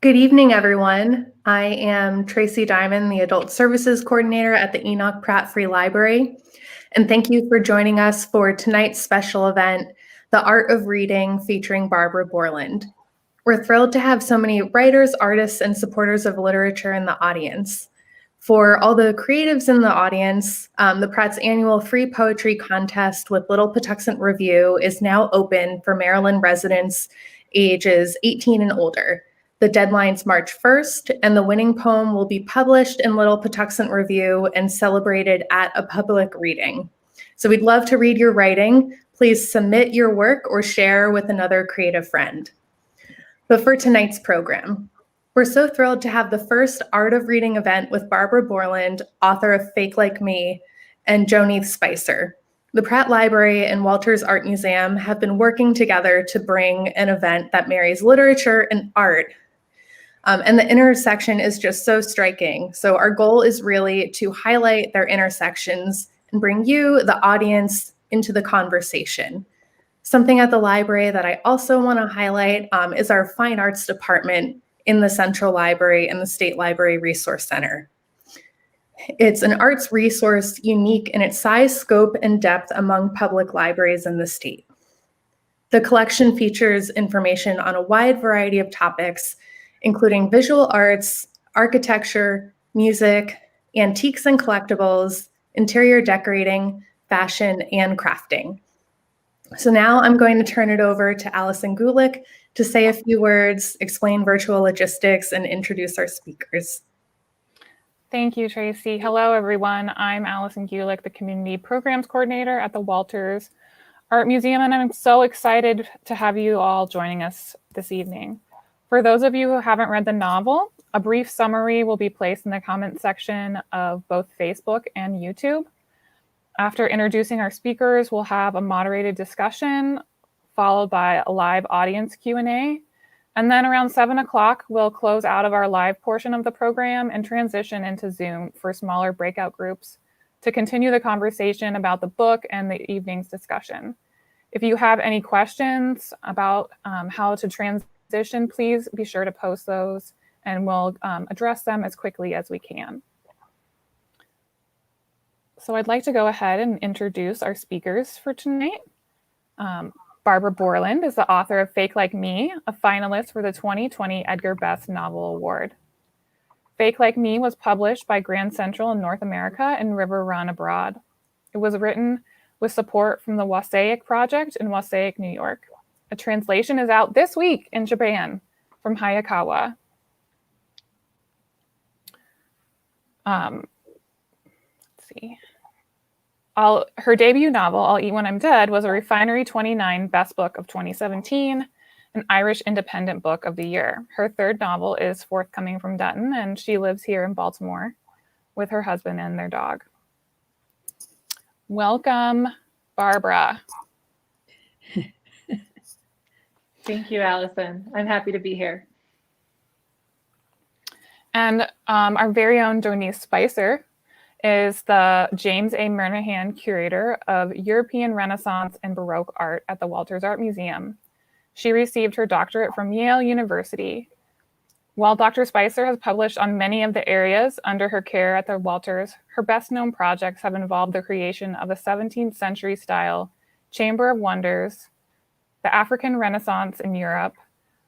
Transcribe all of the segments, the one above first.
Good evening, everyone. I am Tracy Diamond, the Adult Services Coordinator at the Enoch Pratt Free Library. And thank you for joining us for tonight's special event, The Art of Reading, featuring Barbara Bourland. We're thrilled to have so many writers, artists, and supporters of literature in the audience. For all the creatives in the audience, the Pratt's annual free poetry contest with Little Patuxent Review is now open for Maryland residents ages 18 and older. The deadline's March 1st, and the winning poem will be published in Little Patuxent Review and celebrated at a public reading. So we'd love to read your writing. Please submit your work or share with another creative friend. But for tonight's program, we're so thrilled to have the first Art of Reading event with Barbara Bourland, author of Fake Like Me, and Joaneath Spicer. The Pratt Library and Walters Art Museum have been working together to bring an event that marries literature and art. And the intersection is just so striking. So our goal is really to highlight their intersections and bring you, the audience, into the conversation. Something at the library that I also want to highlight is our Fine Arts Department in the Central Library and the State Library Resource Center. It's an arts resource unique in its size, scope, and depth among public libraries in the state. The collection features information on a wide variety of topics, including visual arts, architecture, music, antiques and collectibles, interior decorating, fashion, and crafting. So now I'm going to turn it over to Alison Gulik to say a few words, explain virtual logistics, and introduce our speakers. Thank you, Tracy. Hello, everyone. I'm Alison Gulik, the Community Programs Coordinator at the Walters Art Museum, and I'm so excited to have you all joining us this evening. For those of you who haven't read the novel, a brief summary will be placed in the comment section of both Facebook and YouTube. After introducing our speakers, we'll have a moderated discussion followed by a live audience Q&A. And then around 7 o'clock, we'll close out of our live portion of the program and transition into Zoom for smaller breakout groups to continue the conversation about the book and the evening's discussion. If you have any questions about how to transition, please be sure to post those and we'll address them as quickly as we can. So I'd like to go ahead and introduce our speakers for tonight. Barbara Bourland is the author of Fake Like Me, a finalist for the 2020 Edgar Best Novel Award. Fake Like Me was published by Grand Central in North America and riverrun abroad. It was written with support from the Wasaic Project in Wasaic, New York. A translation is out this week in Japan from Hayakawa. Let's see. Her debut novel, I'll Eat When I'm Dead, was a Refinery29 Best Book of 2017, an Irish Independent Book of the Year. Her third novel is forthcoming from Dutton, and she lives here in Baltimore with her husband and their dog. Welcome, Barbara. Thank you, Allison. I'm happy to be here. And our very own Joaneath Spicer is the James A. Murnaghan Curator of European Renaissance and Baroque Art at the Walters Art Museum. She received her doctorate from Yale University. While Dr. Spicer has published on many of the areas under her care at the Walters, her best-known projects have involved the creation of a 17th century style Chamber of Wonders, the African Renaissance in Europe,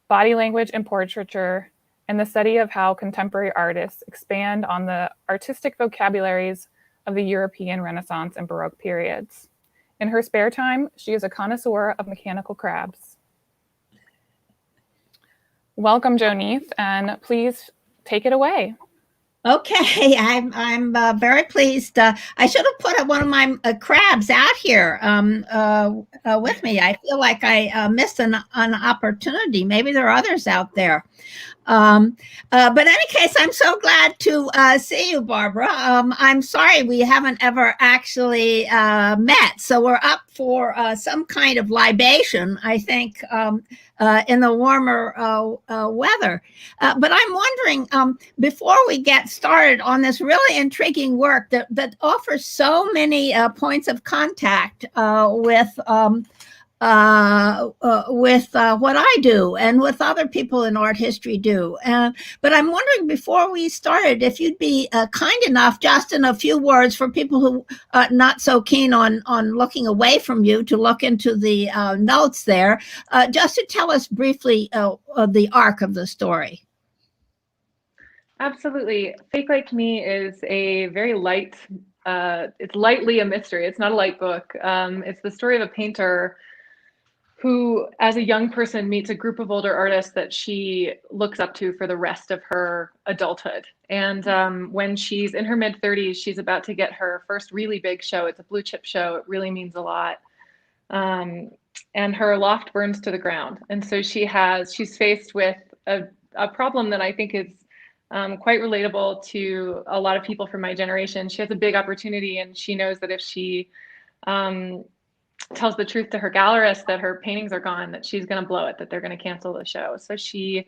body language and portraiture, and the study of how contemporary artists expand on the artistic vocabularies of the European Renaissance and Baroque periods. In her spare time, she is a connoisseur of mechanical crabs. Welcome, Joaneath, and please take it away. Okay, I'm very pleased. I should have put one of my crabs out here with me. I feel like I missed an opportunity. Maybe there are others out there. But in any case, I'm so glad to see you, Barbara. I'm sorry we haven't ever actually met. So we're up for some kind of libation, I think, in the warmer weather. But I'm wondering, before we get started on this really intriguing work that offers so many points of contact with with what I do and with other people in art history do. But I'm wondering, before we started, if you'd be kind enough, just in a few words, for people who are not so keen on looking away from you, to look into the notes there, just to tell us briefly the arc of the story. Absolutely. Fake Like Me is a very light, it's lightly a mystery. It's not a light book. It's the story of a painter who, as a young person, meets a group of older artists that she looks up to for the rest of her adulthood. And when she's in her mid-30s, she's about to get her first really big show. It's a blue chip show. It really means a lot. And her loft burns to the ground. And so she's faced with a problem that I think is quite relatable to a lot of people from my generation. She has a big opportunity, and she knows that if she tells the truth to her gallerist that her paintings are gone, that she's going to blow it, that they're going to cancel the show. So she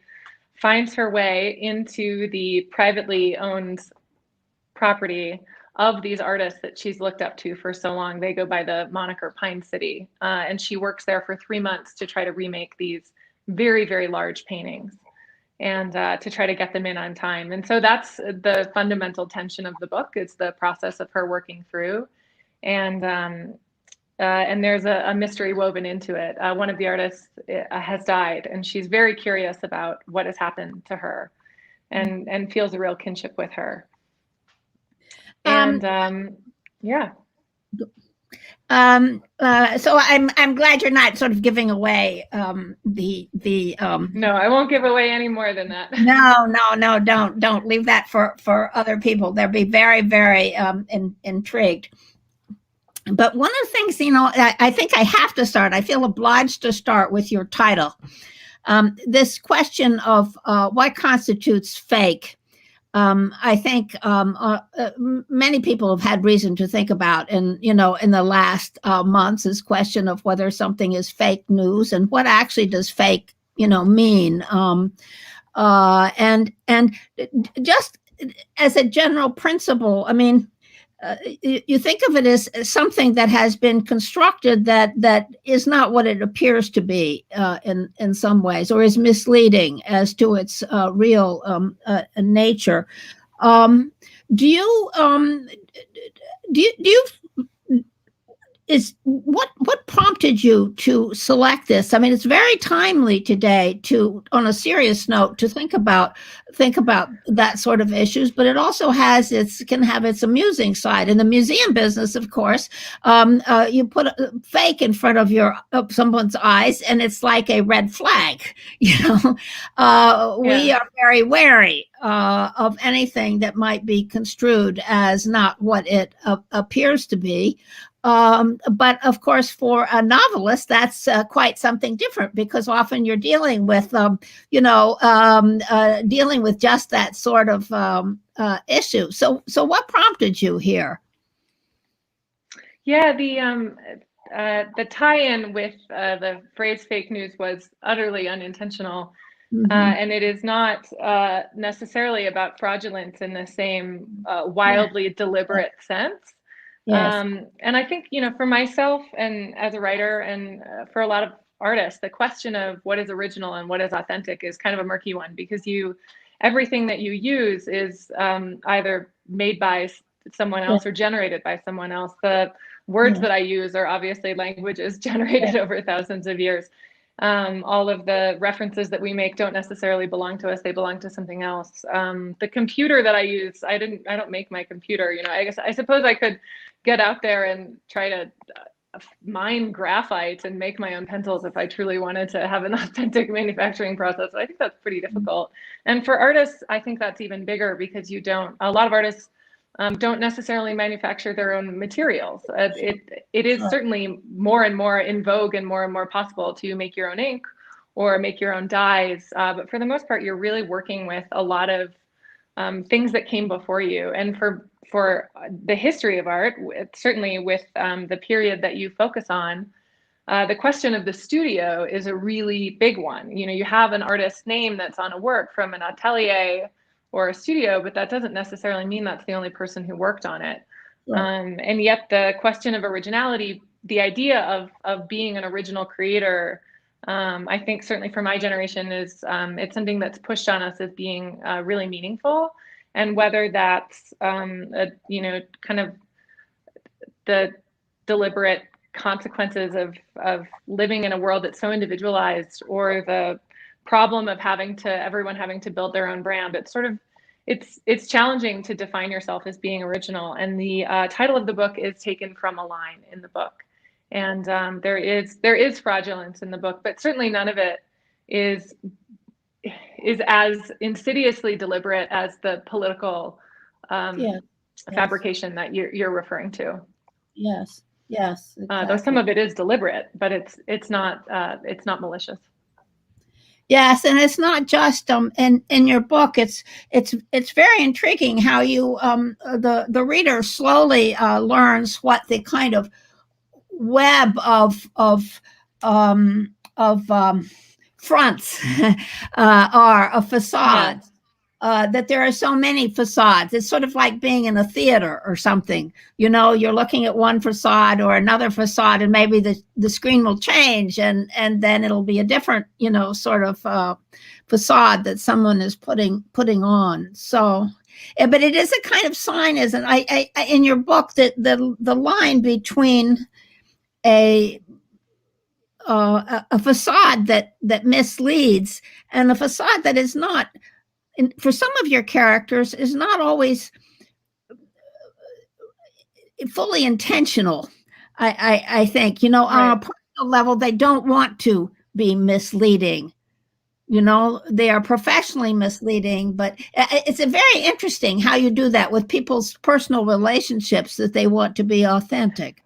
finds her way into the privately owned property of these artists that she's looked up to for so long. They go by the moniker Pine City. And she works there for 3 months to try to remake these very, very large paintings, and to try to get them in on time. And so that's the fundamental tension of the book. It's the process of her working through. And there's a mystery woven into it. One of the artists has died, and she's very curious about what has happened to her, and feels a real kinship with her. And yeah. So I'm glad you're not sort of giving away the No, I won't give away any more than that. No, don't leave that for other people. They'll be very, very intrigued. But one of the things, I think I have to start, I feel obliged to start with your title. This question of what constitutes fake. I think many people have had reason to think about, and in the last months, this question of whether something is fake news and what actually does fake, mean. And just as a general principle, I mean, you think of it as something that has been constructed that is not what it appears to be in some ways, or is misleading as to its real nature. Do you what prompted you to select this? I mean, it's very timely today on a serious note, to think about that sort of issues, but it also can have its amusing side. In the museum business, of course, you put a fake in front of someone's eyes, and it's like a red flag. We are very wary of anything that might be construed as not what it appears to be. But of course, for a novelist, that's quite something different, because often you're dealing with, dealing with just that sort of issue. So what prompted you here? Yeah, the tie-in with the phrase fake news was utterly unintentional. Mm-hmm. And it is not necessarily about fraudulence in the same wildly deliberate sense. Yes. And I think, for myself and as a writer, and for a lot of artists, the question of what is original and what is authentic is kind of a murky one, because everything that you use is either made by someone else or generated by someone else. The words that I use are obviously languages generated over thousands of years. All of the references that we make don't necessarily belong to us. They belong to something else. The computer that I use, I don't make my computer. I suppose I could get out there and try to mine graphite and make my own pencils if I truly wanted to have an authentic manufacturing process. I think that's pretty difficult. And for artists, I think that's even bigger, because a lot of artists don't necessarily manufacture their own materials. It is certainly more and more in vogue and more possible to make your own ink or make your own dyes. But for the most part, you're really working with a lot of things that came before you. And for the history of art, certainly with the period that you focus on, the question of the studio is a really big one. You have an artist's name that's on a work from an atelier or a studio, but that doesn't necessarily mean that's the only person who worked on it. And yet the question of originality the idea of being an original creator, I think certainly for my generation is it's something that's pushed on us as being really meaningful. And whether that's you know, kind of the deliberate consequences of living in a world that's so individualized, or the problem of everyone having to build their own brand, it's sort of it's challenging to define yourself as being original. And the title of the book is taken from a line in the book. And there is fraudulence in the book, but certainly none of it is as insidiously deliberate as the political fabrication that you're referring to. Yes. Exactly. Though some of it is deliberate, but it's not malicious. Yes, and it's not just in your book. It's very intriguing how you the reader slowly learns what the kind of web of fronts are, of facades. That there are so many facades. It's sort of like being in a theater or something. You know, you're looking at one facade or another facade, and maybe the screen will change, and then it'll be a different, you know, sort of facade that someone is putting on. So, but it is a kind of sign, isn't it? I in your book, that the line between a facade that misleads and a facade that is not, for some of your characters, is not always fully intentional. I think, you know, on a personal level, they don't want to be misleading. You know, they are professionally misleading, but it's a very interesting how you do that with people's personal relationships, that they want to be authentic.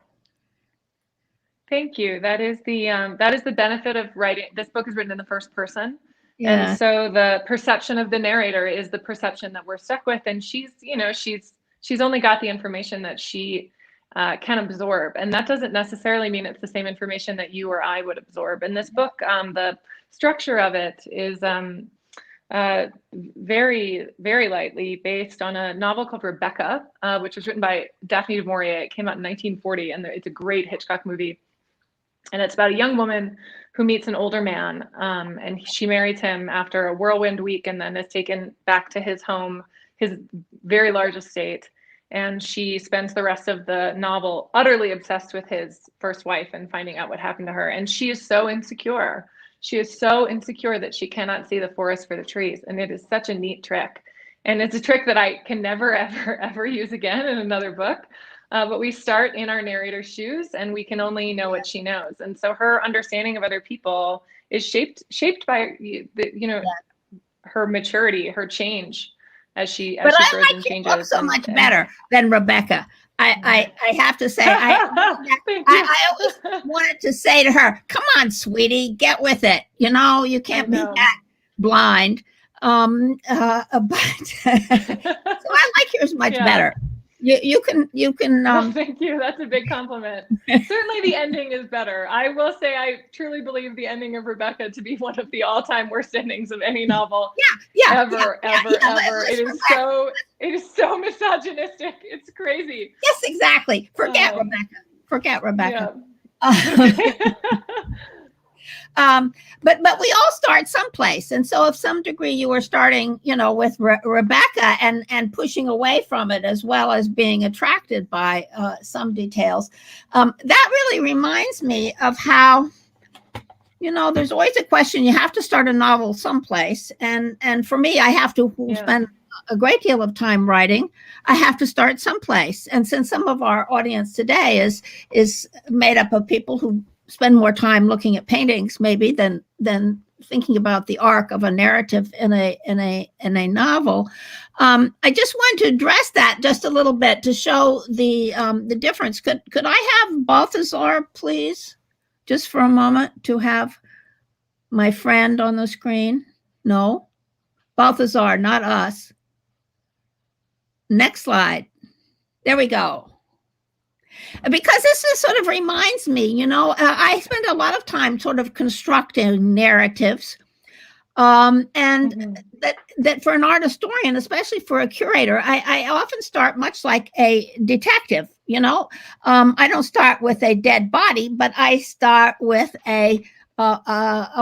Thank you. That is the benefit of writing. This book is written in the first person. Yeah. And so the perception of the narrator is the perception that we're stuck with. And she's only got the information that she can absorb. And that doesn't necessarily mean it's the same information that you or I would absorb. In this book, the structure of it is very, very lightly based on a novel called Rebecca, which was written by Daphne du Maurier. It came out in 1940, and it's a great Hitchcock movie. And it's about a young woman who meets an older man, and she marries him after a whirlwind week, and then is taken back to his home, his very large estate. And she spends the rest of the novel utterly obsessed with his first wife and finding out what happened to her. And she is so insecure. She is so insecure that she cannot see the forest for the trees. And it is such a neat trick. And it's a trick that I can never, ever, ever use again in another book. But we start in our narrator's shoes, and we can only know what she knows. And so her understanding of other people is shaped by her maturity, her change as she grows and changes. But I like your book so much better than Rebecca. I have to say, I always wanted to say to her, "Come on, sweetie, get with it. You know, you can't be that blind." But so I like yours much better. You can. Oh, thank you. That's a big compliment. Certainly, the ending is better. I will say, I truly believe the ending of Rebecca to be one of the all-time worst endings of any novel. Ever. It is so misogynistic. It's crazy. Yes, exactly. Forget Rebecca. But we all start someplace, and so, if some degree you were starting, you know, with Rebecca and pushing away from it, as well as being attracted by some details, that really reminds me of how, you know, there's always a question. You have to start a novel someplace, and for me, I have to spend a great deal of time writing. I have to start someplace, and since some of our audience today is made up of people who spend more time looking at paintings maybe than thinking about the arc of a narrative in a novel. I just want to address that just a little bit to show the difference. Could I have Balthazar, please, just for a moment, to have my friend on the screen? No, Balthazar, not us. Next slide. There we go. Because this is sort of reminds me, you know, I spend a lot of time sort of constructing narratives And Mhm. that for an art historian, especially for a curator, I often start much like a detective. I don't start with a dead body, but I start with a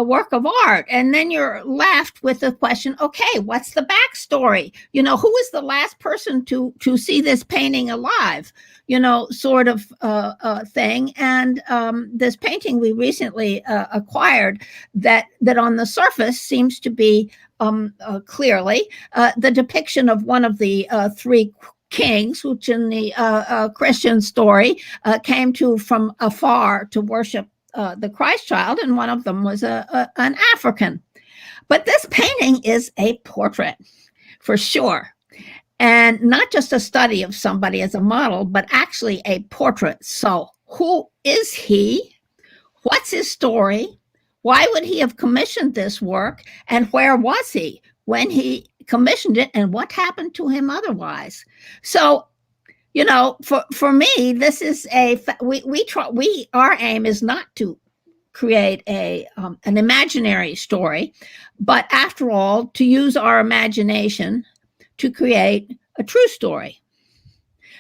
work of art, and then you're left with the question: okay, what's the backstory? Who was the last person to see this painting alive? Sort of thing. And this painting we recently acquired that on the surface seems to be clearly the depiction of one of the three kings, which in the Christian story came to from afar to worship the Christ child, and one of them was an African. But this painting is a portrait, for sure. And not just a study of somebody as a model, but actually a portrait. So who is he? What's his story? Why would he have commissioned this work? And where was he when he commissioned it? And what happened to him otherwise? So, for me, this is our aim is not to create an imaginary story, but after all, to use our imagination to create a true story.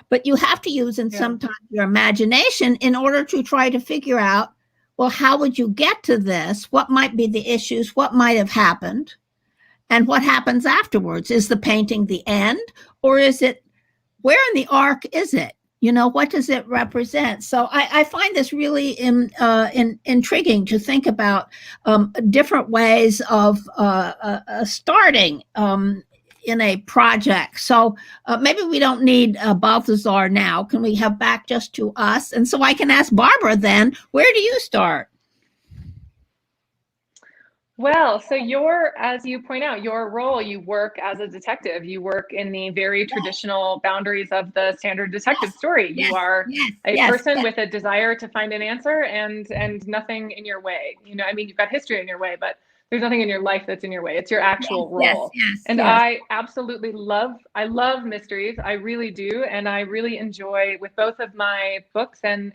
But you have to use sometimes your imagination in order to try to figure out, well, how would you get to this? What might be the issues? What might have happened? And what happens afterwards? Is the painting the end? Or is it, where in the arc is it? What does it represent? So I find this really intriguing to think about different ways of starting in a project. So maybe we don't need Balthazar now. Can we have back just to us? And so I can ask Barbara then, where do you start? Well, so as you point out, your role, you work as a detective. You work in the very traditional boundaries of the standard detective story. You are a person with a desire to find an answer and nothing in your way. You've got history in your way, but there's nothing in your life that's in your way. It's your actual role. And I absolutely love mysteries. I really do. And I really enjoy, with both of my books and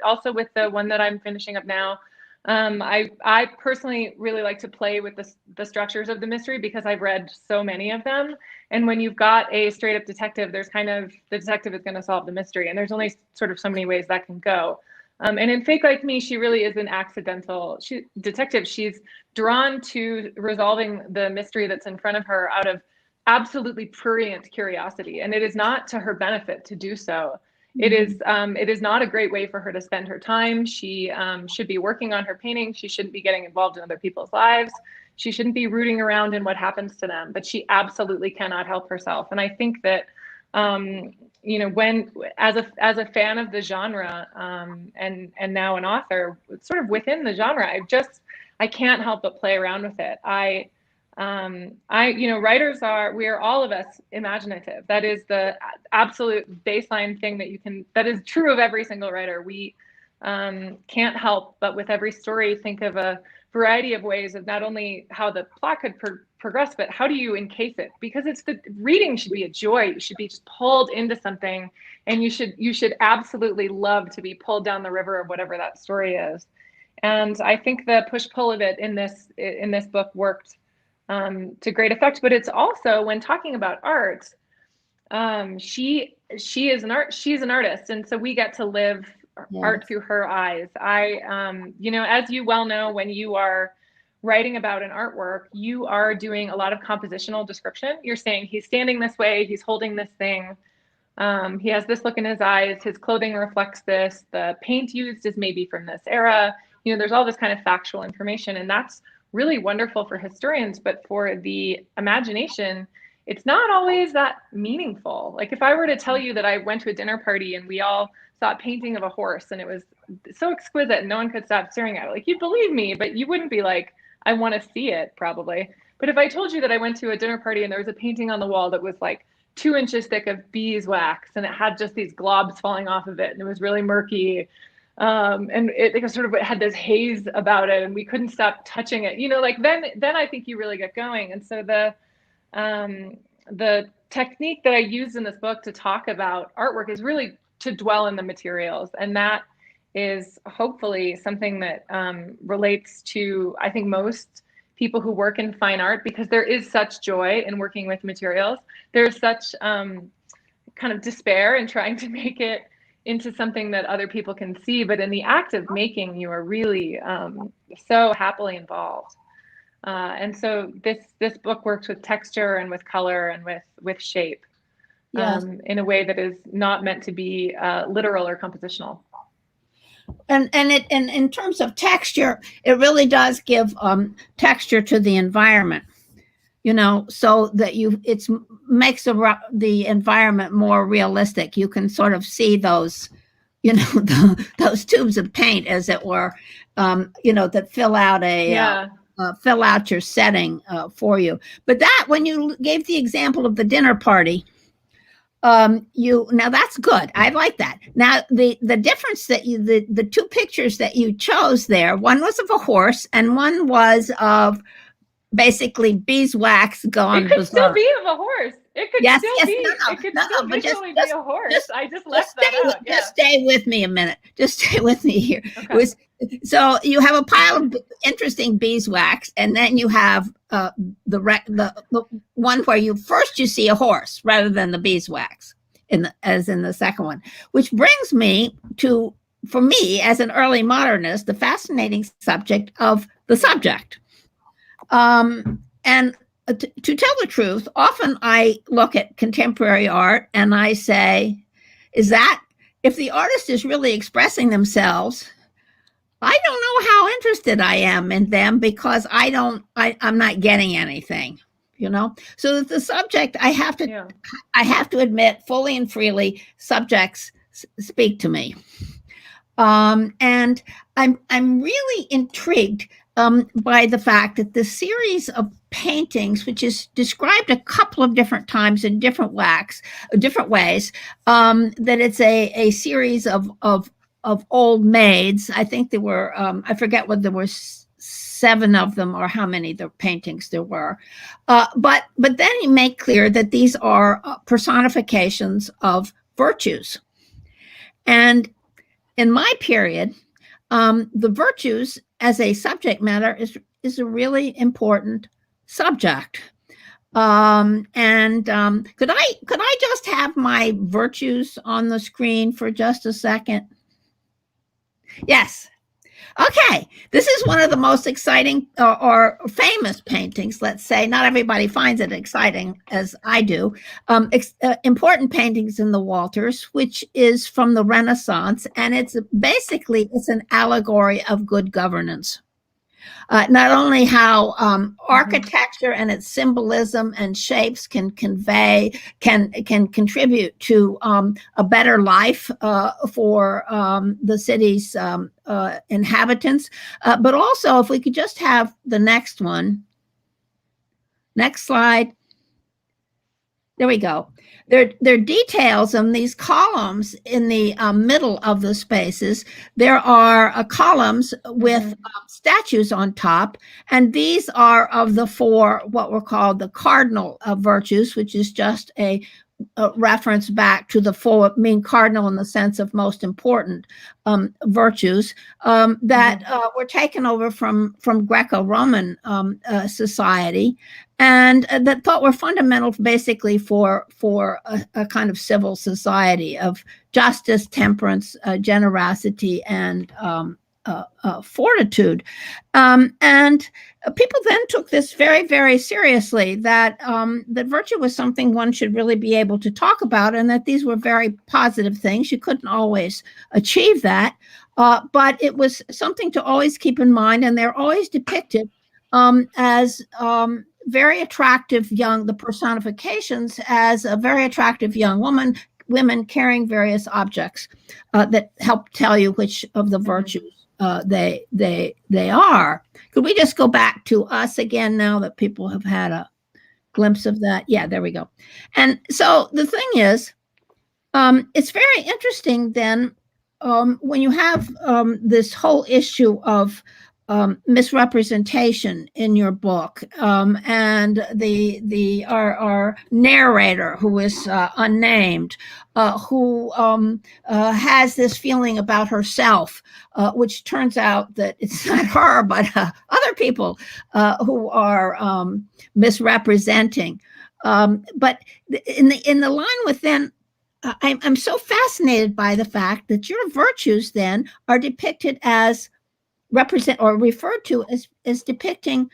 also with the one that I'm finishing up now, I personally really like to play with the structures of the mystery because I've read so many of them. And when you've got a straight up detective, there's the detective is going to solve the mystery. And there's only sort of so many ways that can go. And in Fake Like Me, she really is an accidental detective. She's drawn to resolving the mystery that's in front of her out of absolutely prurient curiosity. And it is not to her benefit to do so. It is not a great way for her to spend her time. She should be working on her painting. She shouldn't be getting involved in other people's lives. She shouldn't be rooting around in what happens to them, but she absolutely cannot help herself. And I think that, when as a fan of the genre and now an author, sort of within the genre, I can't help but play around with it. Writers we are all of us imaginative. That is the absolute baseline thing that is true of every single writer. We can't help but with every story think of a variety of ways of not only how the plot could progress, but how do you encase it? Because reading should be a joy. You should be just pulled into something, and you should absolutely love to be pulled down the river of whatever that story is. And I think the push-pull of it in this book worked to great effect. But it's also, when talking about art, she's an artist, and so we get to live art through her eyes. As you well know, when you are writing about an artwork, you are doing a lot of compositional description. You're saying he's standing this way, he's holding this thing, he has this look in his eyes, his clothing reflects this, the paint used is maybe from this era. There's all this kind of factual information, and that's really wonderful for historians. But for the imagination, it's not always that meaningful. Like if I were to tell you that I went to a dinner party and we all saw a painting of a horse and it was so exquisite and no one could stop staring at it, like, you'd believe me, but you wouldn't be like, I want to see it, probably. But if I told you that I went to a dinner party and there was a painting on the wall that was like 2 inches thick of beeswax and it had just these globs falling off of it and it was really murky, and it sort of had this haze about it and we couldn't stop touching it, then I think you really get going. And so the technique that I used in this book to talk about artwork is really to dwell in the materials. And that is hopefully something that relates to, I think, most people who work in fine art, because there is such joy in working with materials. There's such kind of despair in trying to make it into something that other people can see. But in the act of making, you are really so happily involved. And so this book works with texture and with color and with shape, Yes. in a way that is not meant to be literal or compositional. And in terms of texture, it really does give texture to the environment, so that it makes the environment more realistic. You can sort of see those, those tubes of paint, as it were, that fill out your setting for you. But that, when you gave the example of the dinner party, now that's good. I like that. Now the difference that the two pictures that you chose there, one was of a horse and one was of basically beeswax gone berserk. It could still berserk. be of a horse. It could still be. It could still visually be a horse. I just left that out. Just stay with me a minute. Just stay with me here. Okay. So you have a pile of interesting beeswax, and then you have the one where you see a horse rather than the beeswax, as in the second one, which brings me to, for me as an early modernist, the fascinating subject of the subject. And to tell the truth, often I look at contemporary art and I say, is that, if the artist is really expressing themselves, I don't know how interested I am in them, because I'm not getting anything, So that the subject, I have to admit fully and freely, subjects speak to me. And I'm really intrigued by the fact that the series of paintings, which is described a couple of different times in different ways, that it's a series of old maids. I think there were, I forget whether there were 7 of them or how many the paintings there were. But then you make clear that these are personifications of virtues. And in my period, the virtues as a subject matter is a really important subject. Could I just have my virtues on the screen for just a second? Yes. Okay. This is one of the most exciting or famous paintings, let's say. Not everybody finds it exciting as I do. Important paintings in the Walters, which is from the Renaissance. And it's an allegory of good governance. Not only how architecture and its symbolism and shapes can contribute to a better life for the city's inhabitants, but also, if we could just have the next one. Next slide. There we go. There are details on these columns in the middle of the spaces. There are columns with statues on top, and these are of the 4 what were called the Cardinal Virtues, which is just a reference back to the 4, mean cardinal in the sense of most important virtues that were taken over from Greco-Roman society, and that thought were fundamental basically for a kind of civil society of justice, temperance, generosity, and fortitude. And people then took this very, very seriously, that virtue was something one should really be able to talk about, and that these were very positive things. You couldn't always achieve that, but it was something to always keep in mind, and they're always depicted as very attractive the personifications as a very attractive young women carrying various objects that help tell you which of the virtues they are. Could we just go back to us again now that people have had a glimpse of that? Yeah, there we go. And so the thing is, it's very interesting then when you have this whole issue of misrepresentation in your book, and our narrator, who is unnamed, who has this feeling about herself, which turns out that it's not her, but other people who are misrepresenting. But in the line within, I'm so fascinated by the fact that your virtues then are depicted as referred to as depicting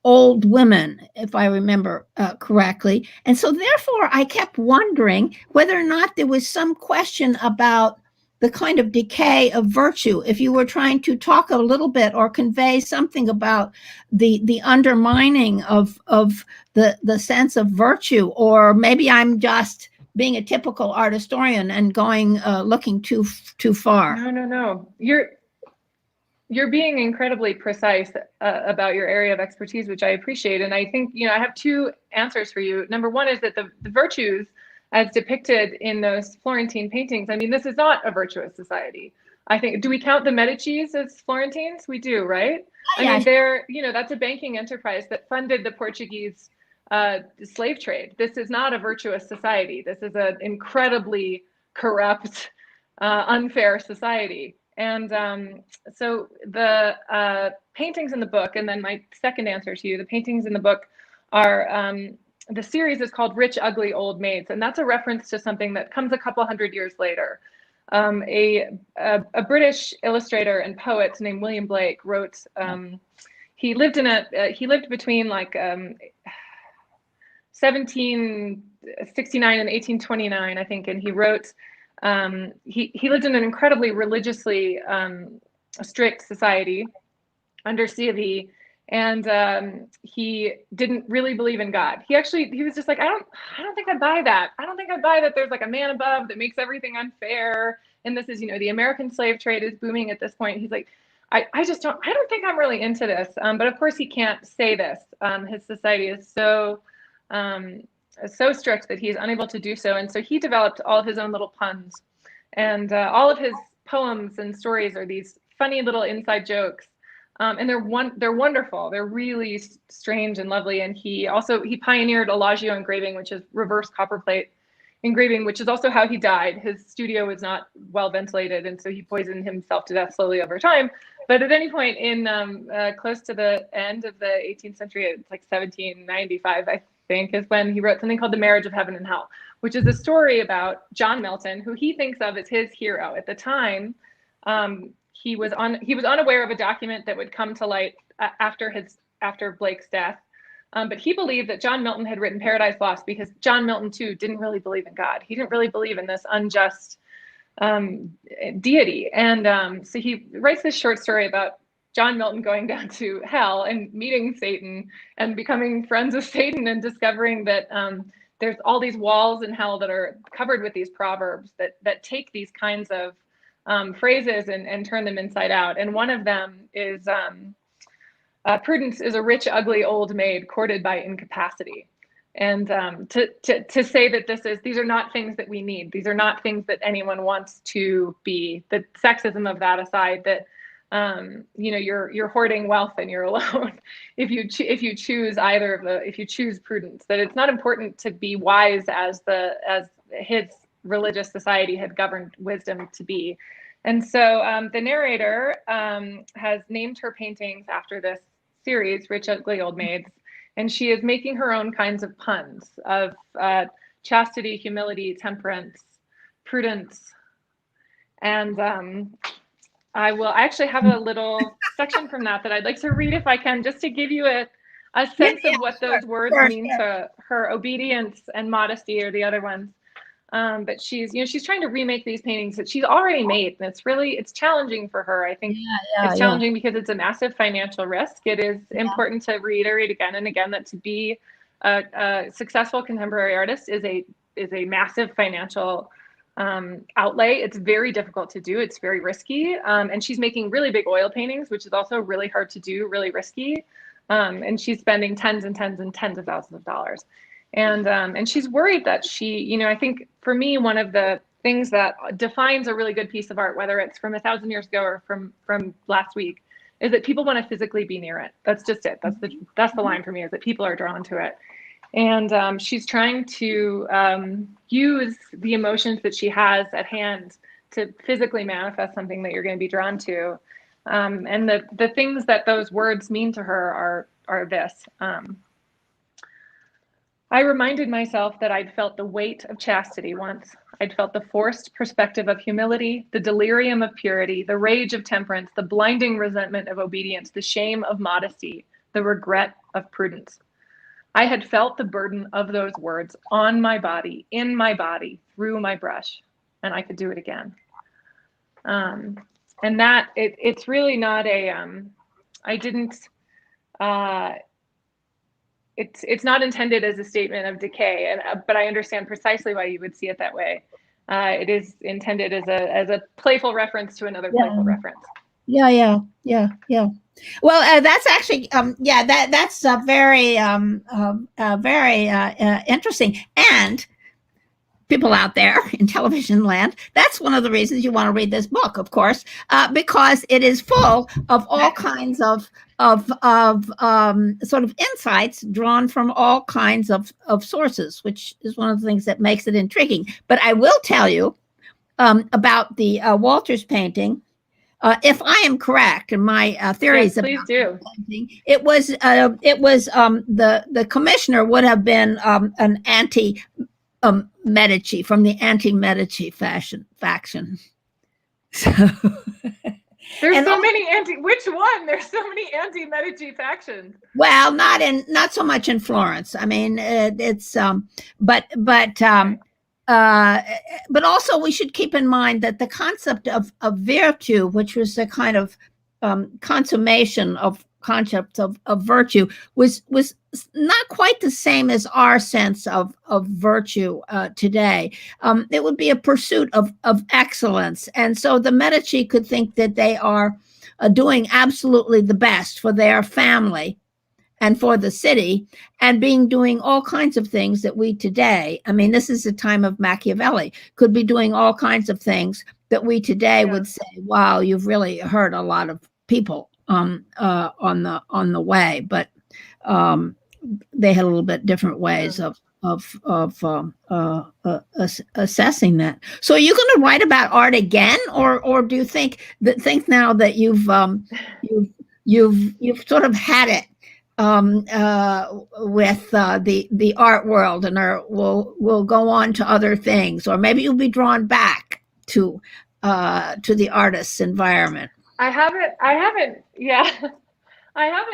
old women, if I remember correctly. And so therefore I kept wondering whether or not there was some question about the kind of decay of virtue, if you were trying to talk a little bit or convey something about the undermining of the sense of virtue, or maybe I'm just being a typical art historian and going looking too far. No. You're being incredibly precise about your area of expertise, which I appreciate. And I think, I have two answers for you. Number one is that the virtues as depicted in those Florentine paintings, I mean, this is not a virtuous society. I think, do we count the Medicis as Florentines? We do, right? I mean, they're, that's a banking enterprise that funded the Portuguese slave trade. This is not a virtuous society. This is an incredibly corrupt, unfair society. And so the paintings in the book, and then my second answer to you, the paintings in the book are, the series is called Rich, Ugly, Old Maids. And that's a reference to something that comes a couple hundred years later. A British illustrator and poet named William Blake wrote, he lived between like 1769 and 1829, I think. And he wrote, he lived in an incredibly religiously strict society under C of E, and he didn't really believe in God. He was just like, I don't think I buy that. I don't think I buy that there's like a man above that makes everything unfair. And this is, the American slave trade is booming at this point. He's like, I don't think I'm really into this. But of course he can't say this. His society is so strict that he's unable to do so. And so he developed all of his own little puns, and all of his poems and stories are these funny little inside jokes. And they're wonderful. They're really strange and lovely. And he pioneered Elagio engraving, which is reverse copperplate engraving, which is also how he died. His studio was not well ventilated, and so he poisoned himself to death slowly over time. But at any point in close to the end of the 18th century, it's like 1795, I think, is when he wrote something called The Marriage of Heaven and Hell, which is a story about John Milton, who he thinks of as his hero. At the time, he was unaware of a document that would come to light after Blake's death. But he believed that John Milton had written Paradise Lost because John Milton too didn't really believe in God. He didn't really believe in this unjust deity. And so he writes this short story about John Milton going down to hell and meeting Satan and becoming friends with Satan, and discovering that there's all these walls in hell that are covered with these proverbs that take these kinds of phrases and turn them inside out. And one of them is prudence is a rich, ugly old maid courted by incapacity. And to say that these are not things that we need. These are not things that anyone wants to be. The sexism of that aside, that you're hoarding wealth and you're alone if you choose either of if you choose prudence. That it's not important to be wise as his religious society had governed wisdom to be. And so the narrator has named her paintings after this series, Rich, Ugly, Old Maids, and she is making her own kinds of puns of chastity, humility, temperance, prudence. And I actually have a little section from that I'd like to read if I can, just to give you a sense of what those words mean to her. Obedience and modesty are the other ones. But she's trying to remake these paintings that she's already made, and it's challenging for her. I think it's challenging because it's a massive financial risk. It is important to reiterate again and again that to be a successful contemporary artist is a massive financial outlay. It's very difficult to do. It's very risky. And she's making really big oil paintings, which is also really hard to do, really risky. And she's spending tens and tens and tens of thousands of dollars. And she's worried that I think for me, one of the things that defines a really good piece of art, whether it's from 1,000 years ago or from last week, is that people want to physically be near it. That's just it. That's the line for me, is that people are drawn to it. And she's trying to use the emotions that she has at hand to physically manifest something that you're going to be drawn to. And the things that those words mean to her are this. I reminded myself that I'd felt the weight of chastity once. I'd felt the forced perspective of humility, the delirium of purity, the rage of temperance, the blinding resentment of obedience, the shame of modesty, the regret of prudence. I had felt the burden of those words on my body, in my body, through my brush, and I could do it again. And that it's really not a, I didn't, it's not intended as a statement of decay, but I understand precisely why you would see it that way. It is intended as a playful reference to another playful reference. Yeah. Well, that's actually, that's very, very interesting. And people out there in television land, that's one of the reasons you want to read this book, of course, because it is full of all kinds of sort of insights drawn from all kinds of sources, which is one of the things that makes it intriguing. But I will tell you about the Walters painting. If I am correct in my theories, yes, please do. Painting, it was the commissioner would have been an anti Medici, from the anti-Medici faction. So there's so many which one? There's so many anti-Medici factions. Well, not so much in Florence. I mean, it's but also we should keep in mind that the concept of virtue, which was the kind of consummation of concepts of virtue, was not quite the same as our sense of virtue today. It would be a pursuit of excellence. And so the Medici could think that they are doing absolutely the best for their family and for the city, and doing all kinds of things that we today, I mean, this is the time of Machiavelli, could be doing all kinds of things that we today would say, wow, you've really hurt a lot of people on the way. But they had a little bit different ways of assessing that. So are you going to write about art again, or do you think now that you've sort of had it with the art world, and will go on to other things, or maybe you'll be drawn back to the artist's environment? I haven't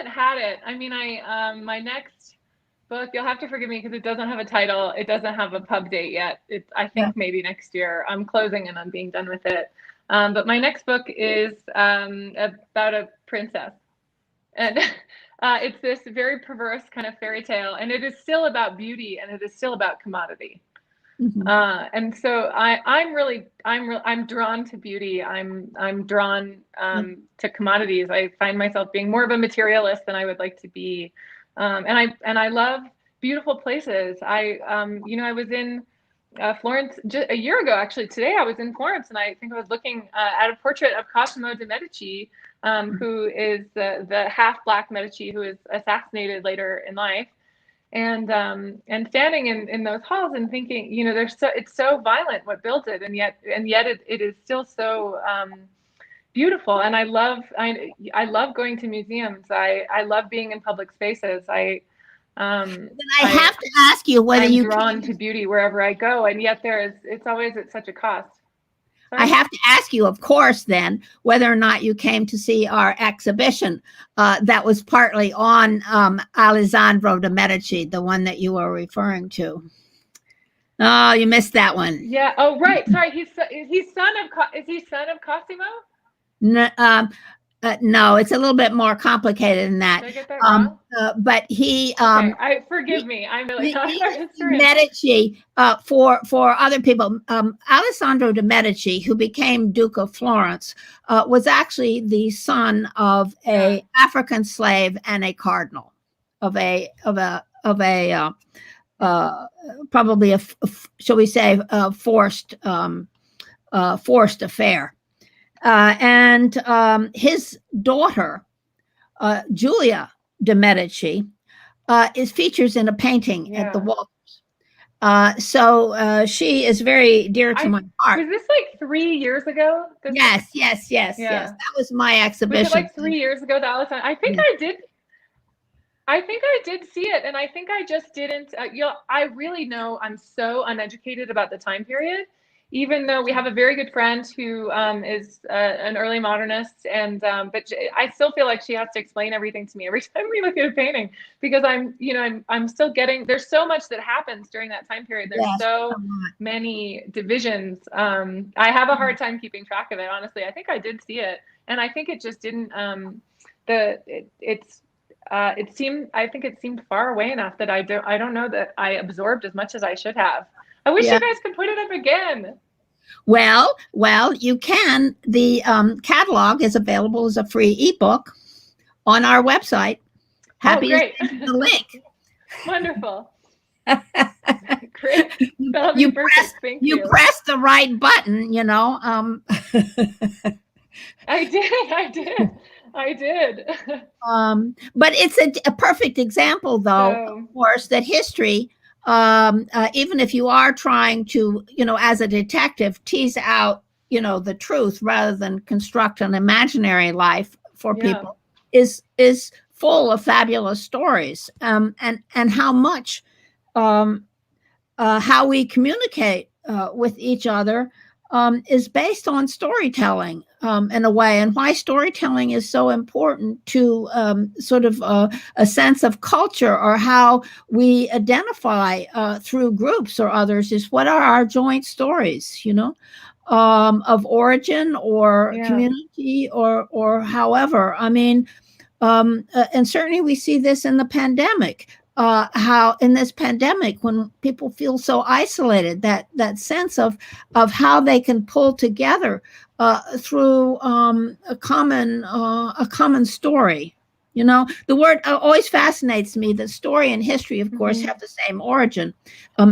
had it. I mean, my next book, you'll have to forgive me because it doesn't have a title. It doesn't have a pub date yet. I think maybe next year. I'm closing and I'm being done with it. But my next book is about a princess. And it's this very perverse kind of fairy tale. And it is still about beauty, and it is still about commodity. Mm-hmm. And so I'm drawn to beauty. I'm drawn to commodities. I find myself being more of a materialist than I would like to be. And I love beautiful places. I was in Florence just a year ago. Actually, today I was in Florence, and I think I was looking at a portrait of Cosimo de Medici, who is the half-Black Medici who was assassinated later in life. And standing in those halls and thinking, it's so violent what built it, and yet it is still so beautiful. And I love going to museums. I love being in public spaces. I have to ask you whether I'm drawn to beauty wherever I go, and yet it's always at such a cost. Sorry? I have to ask you, of course, then, whether or not you came to see our exhibition that was partly on Alessandro De Medici, the one that you were referring to. Oh, you missed that one. Yeah. Oh, right. Sorry. Is he son of Cosimo? No, no, it's a little bit more complicated than that. Did I get that wrong? But he, forgive me. I'm really not Medici for other people. Alessandro De Medici, who became Duke of Florence, was actually the son of a African slave and a cardinal, of a probably shall we say forced affair. And his daughter Julia De Medici, is features in a painting at the Yeah. Walters. So she is very dear to my heart. Was this like 3 years ago? Yes. Yeah. That was my Was exhibition. it like 3 years ago, the Alison? I think Yeah. I did see it, and I think I just didn't. I really know I'm so uneducated about the time period, even though we have a very good friend who is an early modernist, and but I still feel like she has to explain everything to me every time we look at a painting, because I'm still getting. There's so much that happens during that time period. There's Yes, so many divisions. I have a hard time keeping track of it, honestly. I think I did see it, and I think it just didn't. I think it seemed far away enough that I don't know that I absorbed as much as I should have. I wish you guys could put it up again. Well, you can. The catalog is available as a free ebook on our website. Happy great. to send you the link. Wonderful. Great. That'll be perfect. Thank you. You press the right button, I did. But it's a perfect example, though, of course, that history, even if you are trying to, as a detective, tease out, the truth rather than construct an imaginary life for people, is full of fabulous stories, and how much how we communicate with each other is based on storytelling in a way, and why storytelling is so important to sort of a sense of culture, or how we identify through groups or others, is what are our joint stories, of origin or community or however. I mean, and certainly we see this in the pandemic. How in this pandemic, when people feel so isolated, that sense of how they can pull together through a common story. The word always fascinates me. That story and history, of course, have the same origin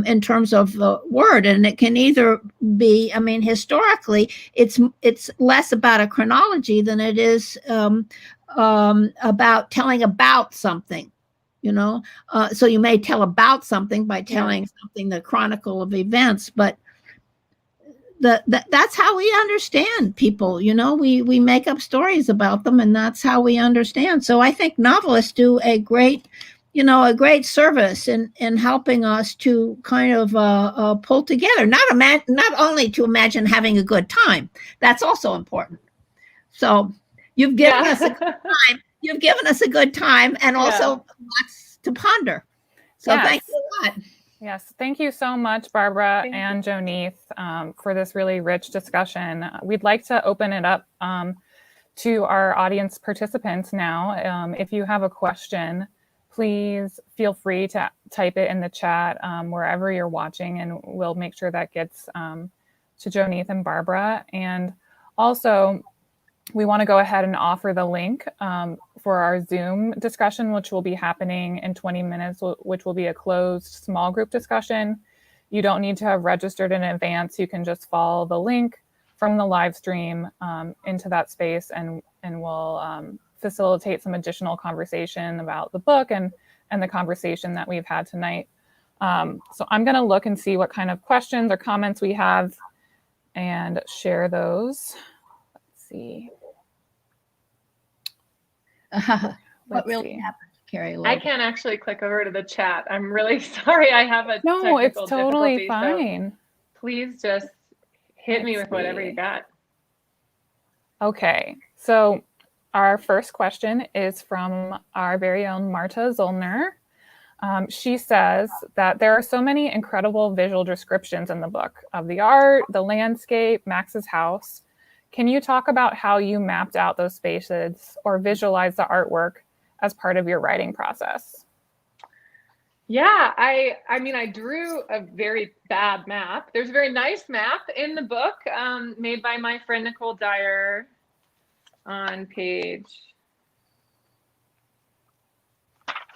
in terms of the word, and it can either be. I mean, historically, it's less about a chronology than it is about telling about something. So you may tell about something by telling something, the chronicle of events, but that's how we understand people. We make up stories about them, and that's how we understand. So I think novelists do a great service in helping us to kind of pull together, not only to imagine having a good time. That's also important. So you've given us a good time. You've given us a good time, and also lots to ponder. So thank you a lot. Yes, thank you so much, Barbara and Joaneath, for this really rich discussion. We'd like to open it up to our audience participants now. If you have a question, please feel free to type it in the chat wherever you're watching, and we'll make sure that gets to Joaneath and Barbara. And also, we want to go ahead and offer the link for our Zoom discussion, which will be happening in 20 minutes, which will be a closed small group discussion. You don't need to have registered in advance. You can just follow the link from the live stream into that space, and we'll facilitate some additional conversation about the book and the conversation that we've had tonight. So I'm going to look and see what kind of questions or comments we have and share those. See. What really happened, Carrie? I can't actually click over to the chat. I'm really sorry. I have a no, it's technical totally difficulty, fine. So please just hit me with whatever you got. Okay, so our first question is from our very own Marta Zollner. She says that there are so many incredible visual descriptions in the book of the art, the landscape, Max's house. Can you talk about how you mapped out those spaces or visualized the artwork as part of your writing process? Yeah, I mean, I drew a very bad map. There's a very nice map in the book made by my friend Nicole Dyer on page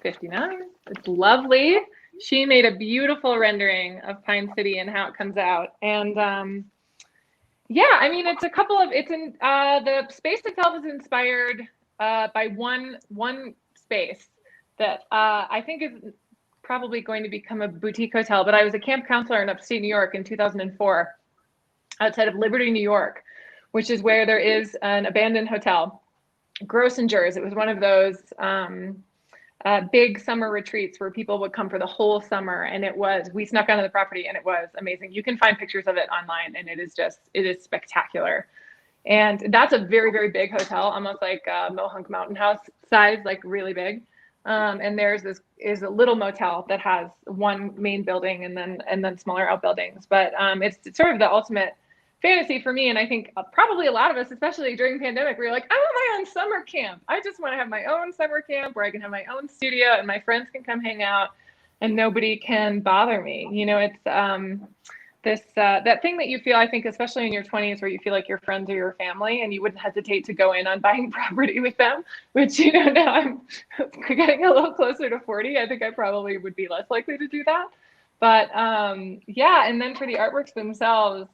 59. It's lovely. She made a beautiful rendering of Pine City and how it comes out. And yeah, I mean, it's a couple of, it's in, the space itself is inspired by one space that I think is probably going to become a boutique hotel. But I was a camp counselor in upstate New York in 2004, outside of Liberty, New York, which is where there is an abandoned hotel, Grossinger's. It was one of those big summer retreats where people would come for the whole summer, and we snuck onto the property, and it was amazing. You can find pictures of it online, and it is spectacular. And that's a very, very big hotel, almost like Mohunk Mountain House size, like really big. And there's a little motel that has one main building and then smaller outbuildings. But it's sort of the ultimate fantasy for me. And I think probably a lot of us, especially during the pandemic, we were like, I want my own summer camp. I just want to have my own summer camp where I can have my own studio and my friends can come hang out and nobody can bother me. You know, it's that thing that you feel, I think, especially in your 20s, where you feel like your friends are your family and you wouldn't hesitate to go in on buying property with them, which, you know, now I'm getting a little closer to 40. I think I probably would be less likely to do that. But yeah, and then for the artworks themselves,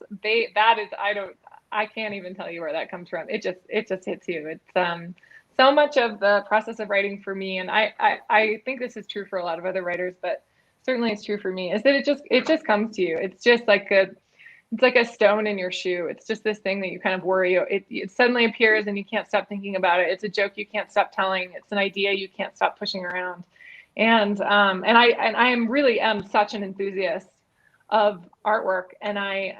I can't even tell you where that comes from. It just hits you. It's so much of the process of writing for me, and I think this is true for a lot of other writers, but certainly it's true for me, is that it just comes to you. It's just like a stone in your shoe. It's just this thing that you kind of worry. It suddenly appears and you can't stop thinking about it. It's a joke you can't stop telling. It's an idea you can't stop pushing around. And I am really such an enthusiast of artwork, and I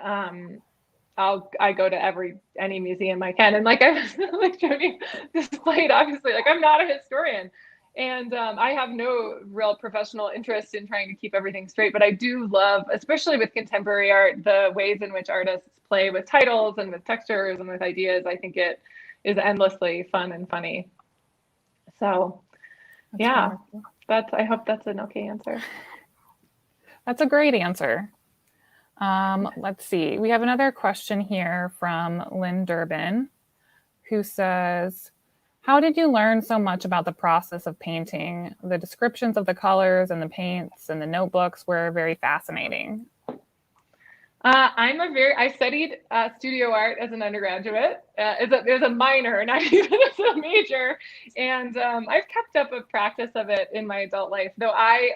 go to any museum I can. And like I was like showing displayed, obviously, like I'm not a historian, and I have no real professional interest in trying to keep everything straight. But I do love, especially with contemporary art, the ways in which artists play with titles and with textures and with ideas. I think it is endlessly fun and funny. So That's yeah. wonderful. I hope that's an okay answer. That's a great answer. Let's see. We have another question here from Lynn Durbin, who says, how did you learn so much about the process of painting? The descriptions of the colors and the paints and the notebooks were very fascinating. I studied studio art as an undergraduate, as a minor, not even as a major. And I've kept up a practice of it in my adult life, though I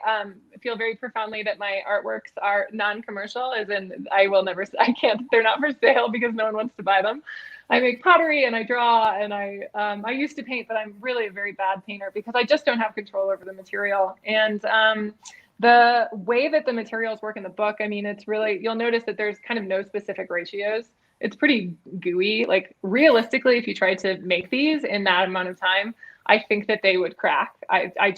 feel very profoundly that my artworks are non-commercial, as in they're not for sale because no one wants to buy them. I make pottery and I draw, and I used to paint, but I'm really a very bad painter because I just don't have control over the material. And the way that the materials work in the book, I mean, it's really, you'll notice that there's kind of no specific ratios. It's pretty gooey. Like realistically, if you tried to make these in that amount of time, I think that they would crack. I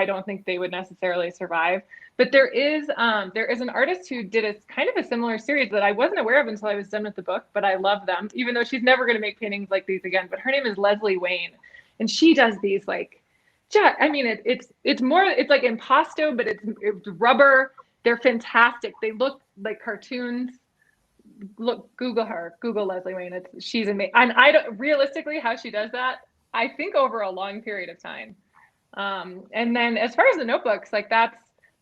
don't think they would necessarily survive. But there is an artist who did a kind of a similar series that I wasn't aware of until I was done with the book, but I love them, even though she's never going to make paintings like these again. But her name is Leslie Wayne, and she does these like, I mean, it's like impasto, but it's rubber. They're fantastic. They look like cartoons. Look, Google Leslie Wayne. She's amazing. And realistically, how she does that, I think over a long period of time. And then as far as the notebooks, like that's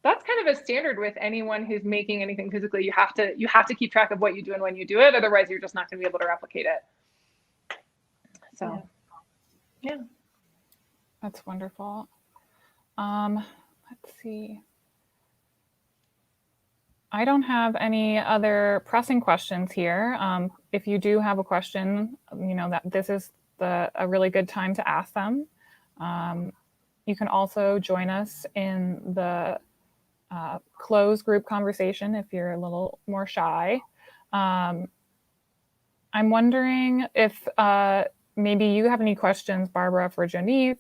kind of a standard with anyone who's making anything physically. You have to keep track of what you do and when you do it. Otherwise, you're just not going to be able to replicate it. So, yeah. That's wonderful. Let's see. I don't have any other pressing questions here. If you do have a question, you know that this is a really good time to ask them. You can also join us in the closed group conversation if you're a little more shy. I'm wondering if maybe you have any questions, Barbara, for Joaneath,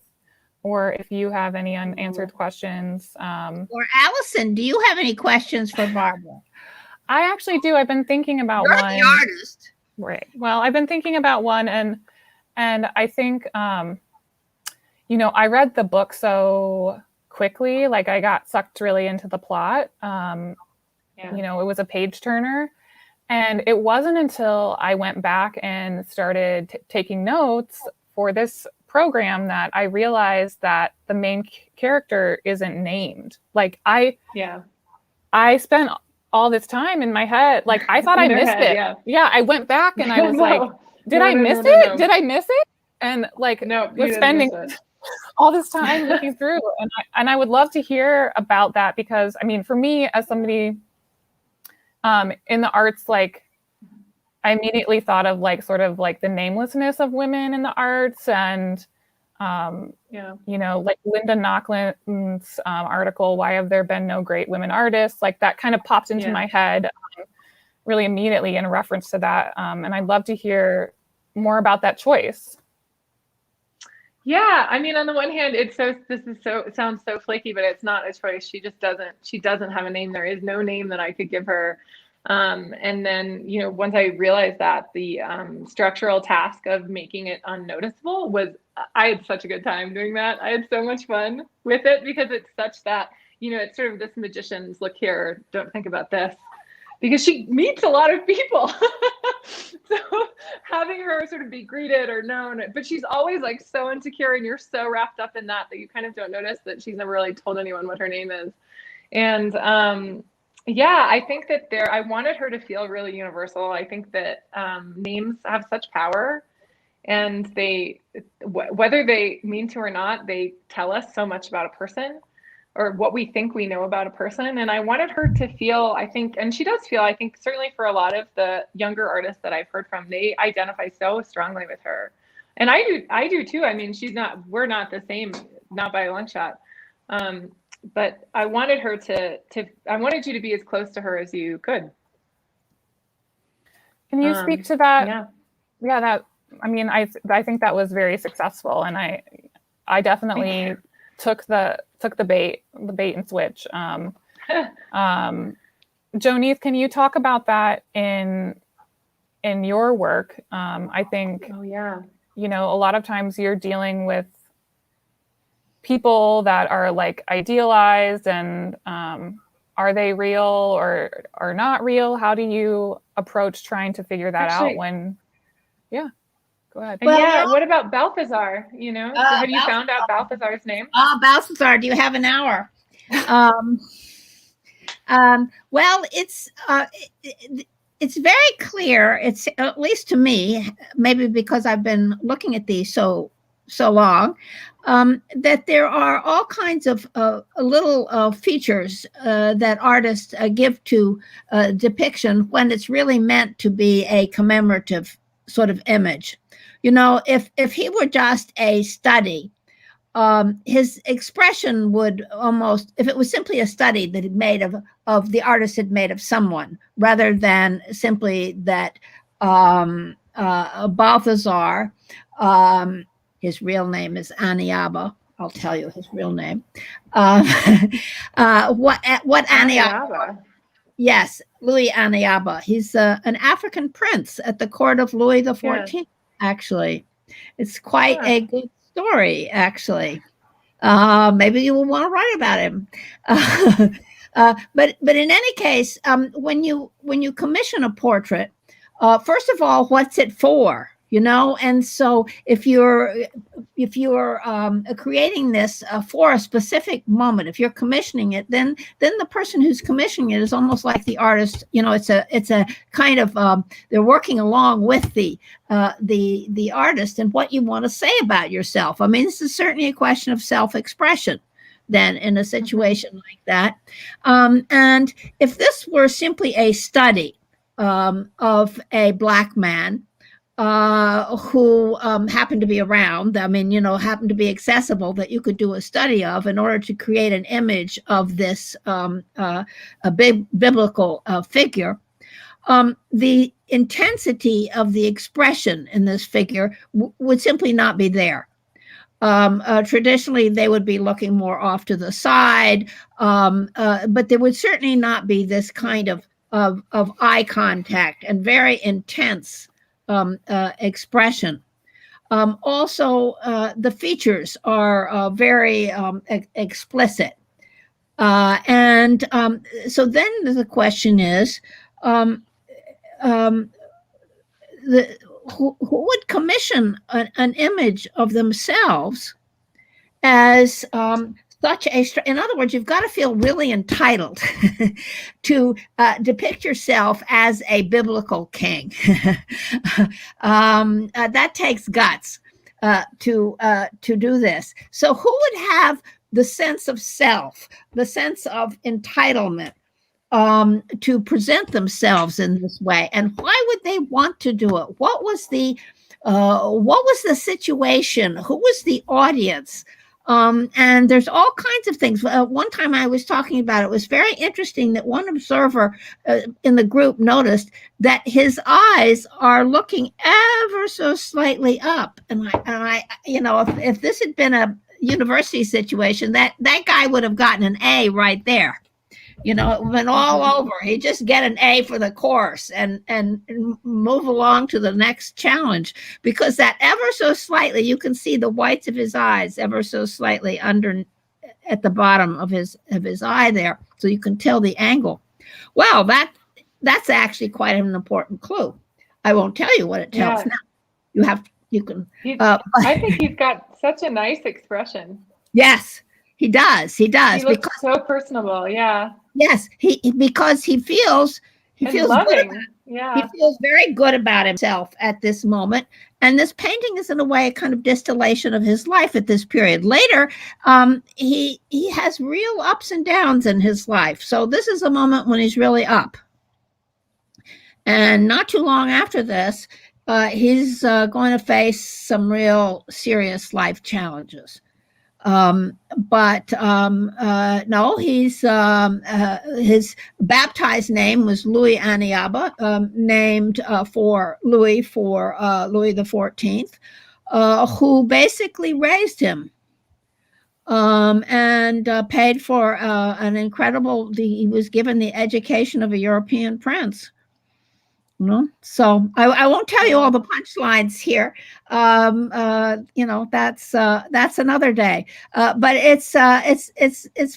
or if you have any unanswered questions. Or Alison, do you have any questions for Barbara? I actually do. I've been thinking about You're one. the artist. Right. Well, I've been thinking about one, and I think, you know, I read the book so quickly, like I got sucked really into the plot. You know, it was a page turner. And it wasn't until I went back and started taking notes for this program that I realized that the main character isn't named. Like I spent all this time in my head, like I thought I missed it. Yeah, I went back and I was like, did I miss it? Did I miss it? and like No, you was didn't spending miss it. all this time looking through, and I would love to hear about that, because I mean, for me as somebody in the arts, like I immediately thought of like sort of like the namelessness of women in the arts, and you know, like Linda Knockland's article, "Why Have There Been No Great Women Artists?" Like that kind of popped into my head really immediately in reference to that, and I'd love to hear more about that choice. Yeah, I mean, on the one hand, it sounds so flaky, but it's not a choice. She doesn't have a name. There is no name that I could give her. And then, you know, once I realized that, the structural task of making it unnoticeable I had such a good time doing that. I had so much fun with it, because it's such that, you know, it's sort of this magician's look here, don't think about this, because she meets a lot of people. So having her sort of be greeted or known, but she's always like so insecure, and you're so wrapped up in that you kind of don't notice that she's never really told anyone what her name is. And yeah, I think that I wanted her to feel really universal. I think that names have such power, and whether they mean to or not, they tell us so much about a person, or what we think we know about a person. And I wanted her to feel, I think, and she does feel, I think certainly for a lot of the younger artists that I've heard from, they identify so strongly with her. And I do too. I mean, we're not the same, not by a long shot. But I wanted her I wanted you to be as close to her as you could. Can you speak to that? Yeah, that, I mean, I think that was very successful, and I definitely took the bait and switch. Joaneath, can you talk about that in your work? I think, you know, a lot of times you're dealing with people that are like idealized, and are they real or not real? How do you approach trying to figure that out when, go ahead. Well, what about Balthazar? You know, have you found out Balthazar's name? Balthazar, do you have an hour? Well, it's very clear. It's, at least to me, maybe because I've been looking at these so long, that there are all kinds of little features that artists give to depiction when it's really meant to be a commemorative sort of image. You know, if he were just a study, his expression would almost, if it was simply a study that had made of the artist had made of someone, rather than simply that Balthazar, his real name is Aniaba. I'll tell you his real name. What Aniaba? Yes, Louis Aniaba. He's an African prince at the court of Louis XIV. Actually, it's quite a good story. Actually, maybe you will want to write about him. But in any case, when you commission a portrait, first of all, what's it for? You know, and so if you're creating this for a specific moment, if you're commissioning it, then the person who's commissioning it is almost like the artist. You know, it's a kind of they're working along with the artist and what you want to say about yourself. I mean, this is certainly a question of self-expression then in a situation like that. And if this were simply a study of a Black man who happened to be around, I mean, you know, happened to be accessible, that you could do a study of in order to create an image of this a big biblical figure, the intensity of the expression in this figure would simply not be there. Traditionally, they would be looking more off to the side, but there would certainly not be this kind of eye contact and very intense expression. Also, the features are very explicit. And so then the question is, who would commission an image of themselves as such a, in other words, you've got to feel really entitled to depict yourself as a biblical king. That takes guts. to do this. So who would have the sense of self, the sense of entitlement, to present themselves in this way? And why would they want to do it? What was the situation? Who was the audience? And there's all kinds of things. One time I was talking about it, was very interesting that one observer in the group noticed that his eyes are looking ever so slightly up. And I if this had been a university situation, that guy would have gotten an A right there. It went all over. He'd just get an A for the course and move along to the next challenge, because that ever so slightly, you can see the whites of his eyes ever so slightly under at the bottom of his eye there, so you can tell the angle. Well, that's actually quite an important clue. I won't tell you what it tells now. You can. I think he's got such a nice expression. Yes, he does. He looks so personable. Yeah. Yes, because he feels loving. He feels very good about himself at this moment. And this painting is in a way a kind of distillation of his life at this period. Later, he has real ups and downs in his life. So this is a moment when he's really up. And not too long after this, he's going to face some real serious life challenges. But no, he's his baptized name was Louis Aniaba, named for Louis the 14th, who basically raised him and paid for an incredible. He was given the education of a European prince. So I won't tell you all the punchlines here. That's another day. But it's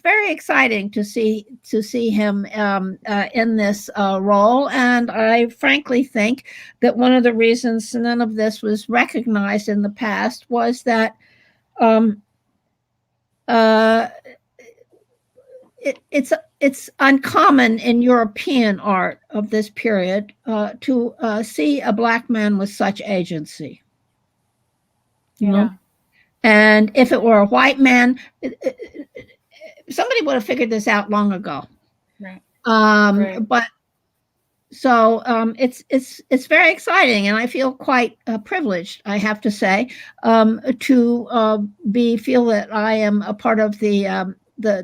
very exciting to see him in this role. And I frankly think that one of the reasons none of this was recognized in the past was that it's uncommon in European art of this period to see a Black man with such agency. You know? And if it were a white man, somebody would have figured this out long ago. Right. But so it's very exciting, and I feel quite privileged, I have to say, to feel that I am a part of the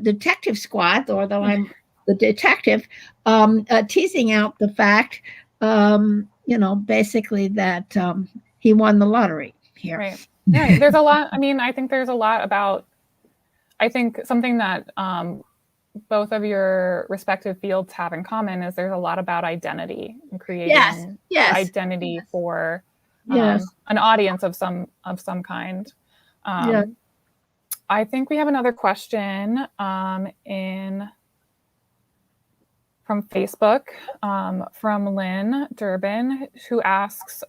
detective squad, or though I'm the detective, teasing out the fact, basically that he won the lottery here. Right. Yeah, there's a lot. I mean, I think there's a lot about, I think something that both of your respective fields have in common is there's a lot about identity and creating identity for an audience of some kind. I think we have another question from Facebook from Lynn Durbin, who asks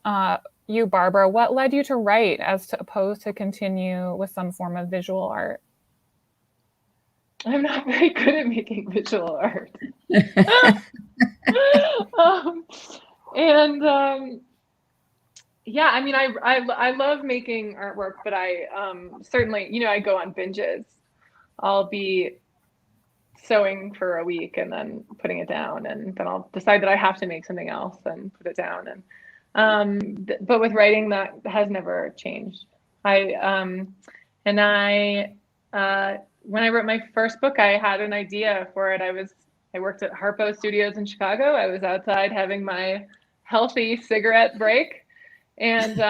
you, Barbara, what led you to write as opposed to continue with some form of visual art? I'm not very good at making visual art. Yeah, I mean, I love making artwork, but I certainly, I go on binges. I'll be sewing for a week and then putting it down, and then I'll decide that I have to make something else and put it down. And but with writing, that has never changed. When I wrote my first book, I had an idea for it. I worked at Harpo Studios in Chicago. I was outside having my healthy cigarette break, and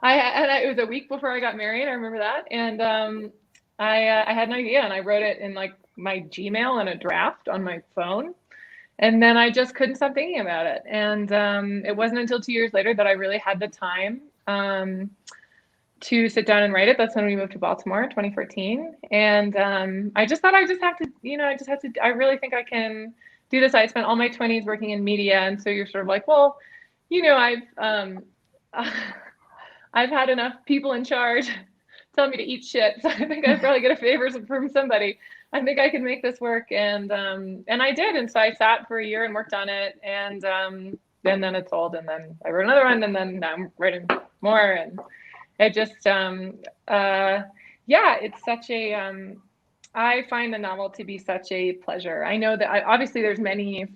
it was a week before I got married. I remember that, and I had an idea, and I wrote it in like my Gmail in a draft on my phone, and then I just couldn't stop thinking about it. And it wasn't until 2 years later that I really had the time to sit down and write it. That's when we moved to Baltimore in 2014. And I just thought I really think I can do this. I spent all my 20s working in media. And so you're sort of like, well, I've had enough people in charge telling me to eat shit. So I think I probably get a favor from somebody. I think I can make this work. And I did. And so I sat for a year and worked on it. And then it sold. And then I wrote another one. And then now I'm writing more. And it just, yeah, it's such a, I find the novel to be such a pleasure. I know that obviously there's many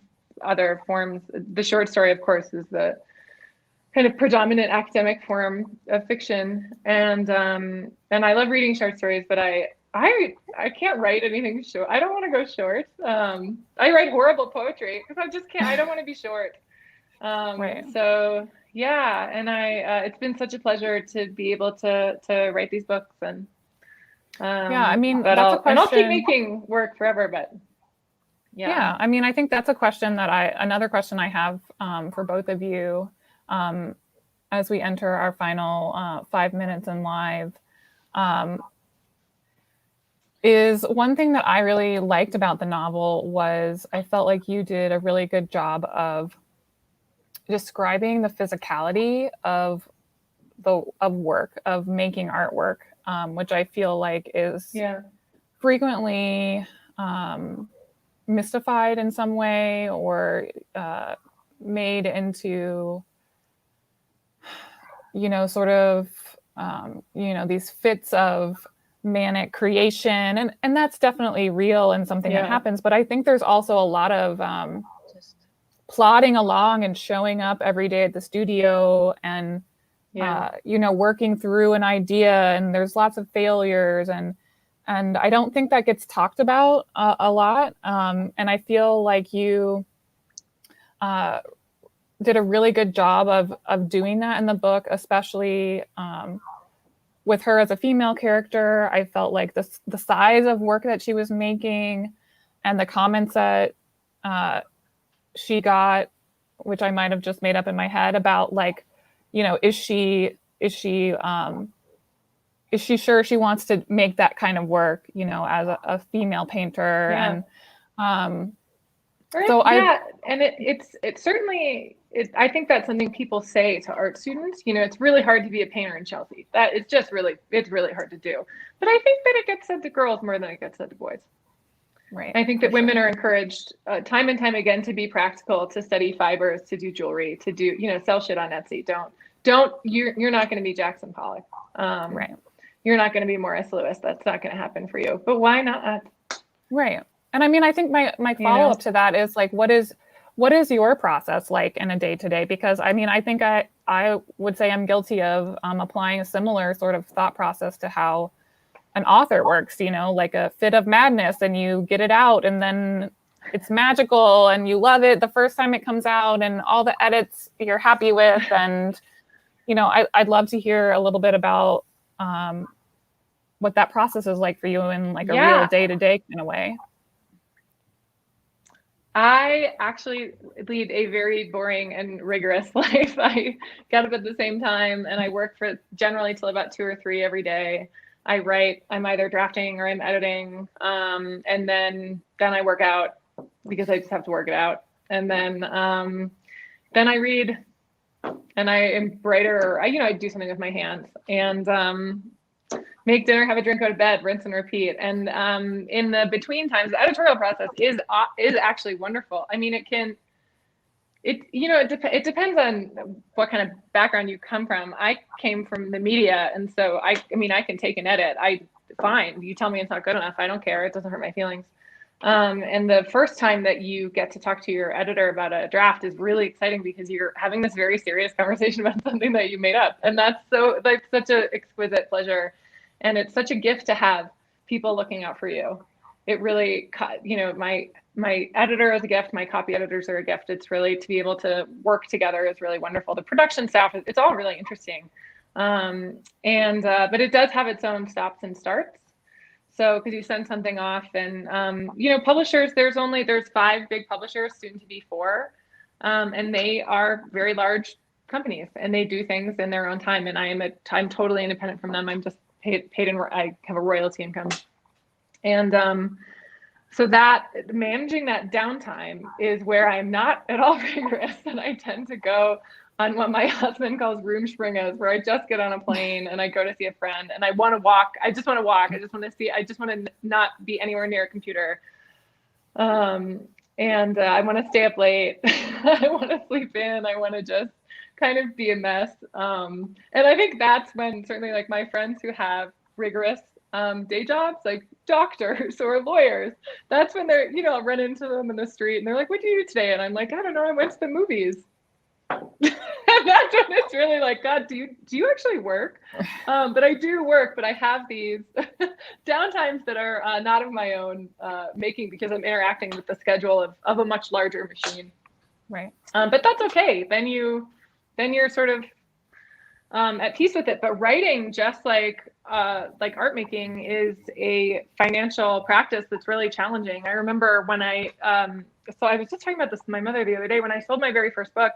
other forms. The short story, of course, is the kind of predominant academic form of fiction. And I love reading short stories, but I can't write anything short. I don't want to go short. I write horrible poetry because I just can't. I don't want to be short. Right. So yeah, and it's been such a pleasure to be able to write these books. And yeah, I mean, but that's a question. And I'll keep making work forever. But yeah, I mean, I think that's a question that another question I have for both of you as we enter our final 5 minutes in live. Is one thing that I really liked about the novel was I felt like you did a really good job of describing the physicality of work, of making artwork, which I feel like is frequently mystified in some way, or made into, sort of, these fits of manic creation, and that's definitely real and something that happens. But I think there's also a lot of just plodding along and showing up every day at the studio and working through an idea, and there's lots of failures, and I don't think that gets talked about a lot, and I feel like you did a really good job of doing that in the book, especially with her as a female character. I felt like the size of work that she was making and the comments that she got, which I might have just made up in my head, about like, is she sure she wants to make that kind of work, as a female painter? And so and it's certainly, I think that's something people say to art students. It's really hard to be a painter in Chelsea. It's really hard to do. But I think that it gets said to girls more than it gets said to boys. Right. I think that women are encouraged time and time again to be practical, to study fibers, to do jewelry, to do, sell shit on Etsy. You're not going to be Jackson Pollock. Right. You're not going to be Morris Lewis. That's not going to happen for you. But why not? Right. And I mean, I think my follow-up to that is like, what is your process like in a day-to-day? Because I mean, I think I would say I'm guilty of applying a similar sort of thought process to how an author works, like a fit of madness, and you get it out and then it's magical and you love it the first time it comes out and all the edits you're happy with. And, I'd love to hear a little bit about what that process is like for you in like a real day-to-day kind of way. I actually lead a very boring and rigorous life. I get up at the same time and I work for generally till about 2 or 3 every day. I write, I'm either drafting or I'm editing. And then I work out because I just have to work it out. And then I read and I embroider, or I do something with my hands, and make dinner, have a drink, go to bed, rinse and repeat. And in the between times, the editorial process is actually wonderful. I mean, it depends on what kind of background you come from. I came from the media, and so I can take an edit. Fine. You tell me it's not good enough, I don't care. It doesn't hurt my feelings. And the first time that you get to talk to your editor about a draft is really exciting because you're having this very serious conversation about something that you made up, and that's such an exquisite pleasure. And it's such a gift to have people looking out for you. It really, my editor is a gift. My copy editors are a gift. It's really, to be able to work together is really wonderful. The production staff, it's all really interesting. But it does have its own stops and starts. So, because you send something off and, publishers, there's 5 big publishers, soon to be 4. And they are very large companies and they do things in their own time. And I'm totally independent from them. I'm just paid and I have a royalty income. And so that managing that downtime is where I'm not at all rigorous, and I tend to go on what my husband calls Rumspringas, where I just get on a plane and I go to see a friend and I want to walk. I just want to walk. I just want to not be anywhere near a computer. And I want to stay up late. I want to sleep in. I want to just kind of be a mess. And I think that's when certainly like my friends who have rigorous day jobs, like doctors or lawyers, that's when they're, you know, I'll run into them in the street and they're like, what do you do today? And I'm like, I don't know, I went to the movies. And that's when it's really like, God, do you actually work? But I do work, but I have these downtimes that are not of my own making, because I'm interacting with the schedule of a much larger machine. Right. But that's okay. Then you're sort of at peace with it. But writing, just like art making, is a financial practice that's really challenging. I remember when so I was just talking about this with my mother the other day. When I sold my very first book,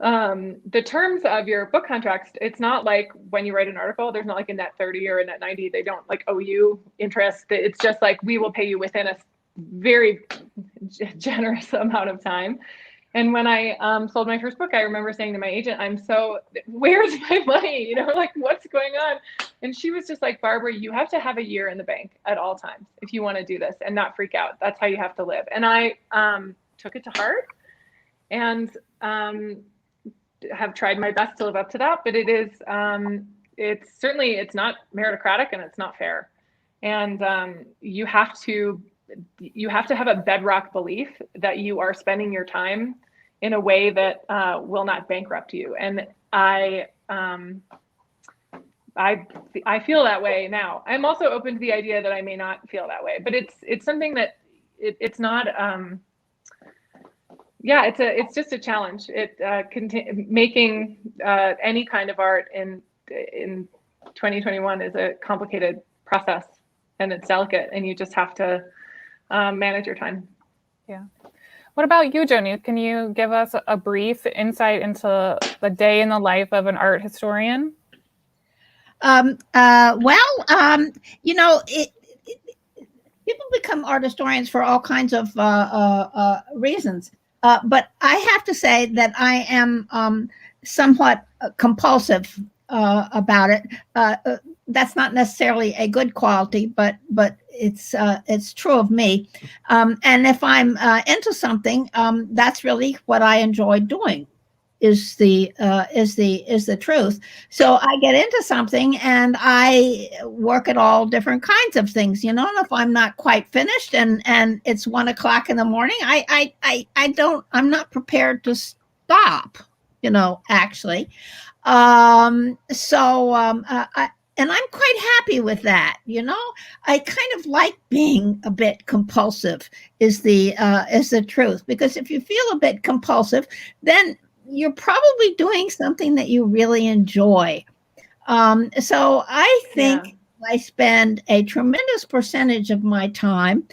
the terms of your book contracts, it's not like when you write an article, there's not like a net 30 or a net 90. They don't like owe you interest. It's just like, we will pay you within a very generous amount of time. And when I sold my first book, I remember saying to my agent, where's my money? You know, like, what's going on? And she was just like, Barbara, you have to have a year in the bank at all times if you want to do this and not freak out. That's how you have to live. And I took it to heart and have tried my best to live up to that. But it is, it's not meritocratic and it's not fair. And you have to have a bedrock belief that you are spending your time in a way that will not bankrupt you. And I feel that way now. I'm also open to the idea that I may not feel that way, but it's something that it's not. It's just a challenge. Making any kind of art in 2021 is a complicated process, and it's delicate, and you just have to manage your time. Yeah. What about you, Joaneath? Can you give us a brief insight into the day in the life of an art historian? You know, people become art historians for all kinds of reasons. But I have to say that I am somewhat compulsive about it. That's not necessarily a good quality, but it's true of me. And if I'm into something, that's really what I enjoy doing. Is the truth. So I get into something and I work at all different kinds of things, you know. And if I'm not quite finished and it's 1 o'clock in the morning, I'm not prepared to stop, you know, actually. And I'm quite happy with that, you know. I kind of like being a bit compulsive is the truth, because if you feel a bit compulsive, then you're probably doing something that you really enjoy. So I think I spend a tremendous percentage of my time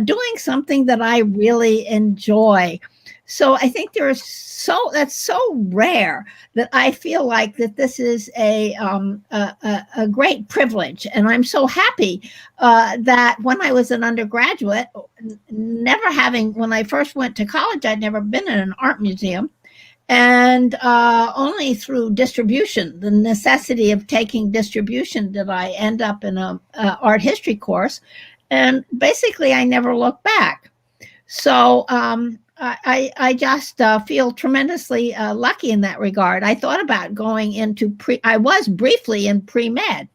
doing something that I really enjoy. So I think that's so rare that I feel like that this is a great privilege. And I'm so happy that when I was an undergraduate, when I first went to college, I'd never been in an art museum. And only through distribution, the necessity of taking distribution, did I end up in an art history course. And basically, I never looked back. So I just feel tremendously lucky in that regard. I thought about going into I was briefly in pre-med,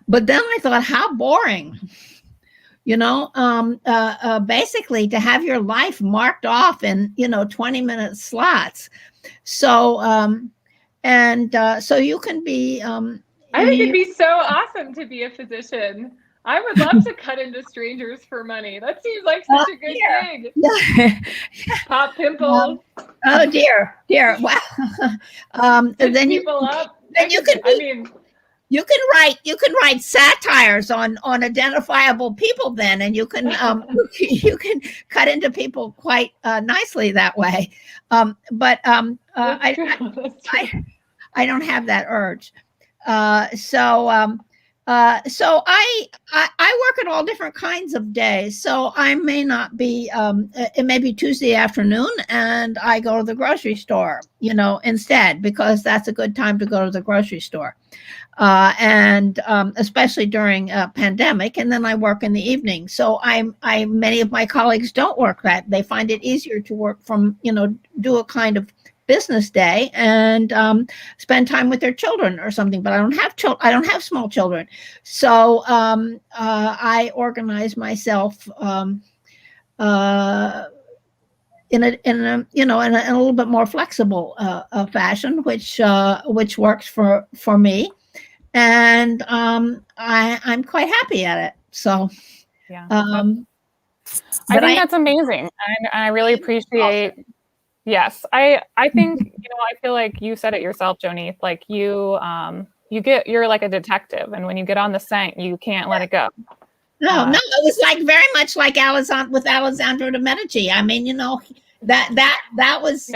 but then I thought, how boring. You know, basically to have your life marked off in, 20-minute slots. So, so you can be. I think it'd be so awesome to be a physician. I would love to cut into strangers for money. That seems like such a good gig. Yeah. Pop pimples. Oh dear. Wow. Then people up. Then you can. You can write satires on identifiable people then, and you can cut into people quite nicely that way. But I don't have that urge. So I work at all different kinds of days. So I may not be. It may be Tuesday afternoon, and I go to the grocery store, instead, because that's a good time to go to the grocery store. And especially during a pandemic, and then I work in the evening. So many of my colleagues don't work that. They find it easier to work from, do a kind of business day and spend time with their children or something. But I don't have I don't have small children, so I organize myself in a little bit more flexible fashion, which works for me, and I'm quite happy at it. So Yeah, but I think that's amazing. I really appreciate. Yes, I think, I feel like you said it yourself, Joaneath. Like you're like a detective, and when you get on the scent, you can't let it go. No, it was like very much like Alessandro De Medici. I mean, that was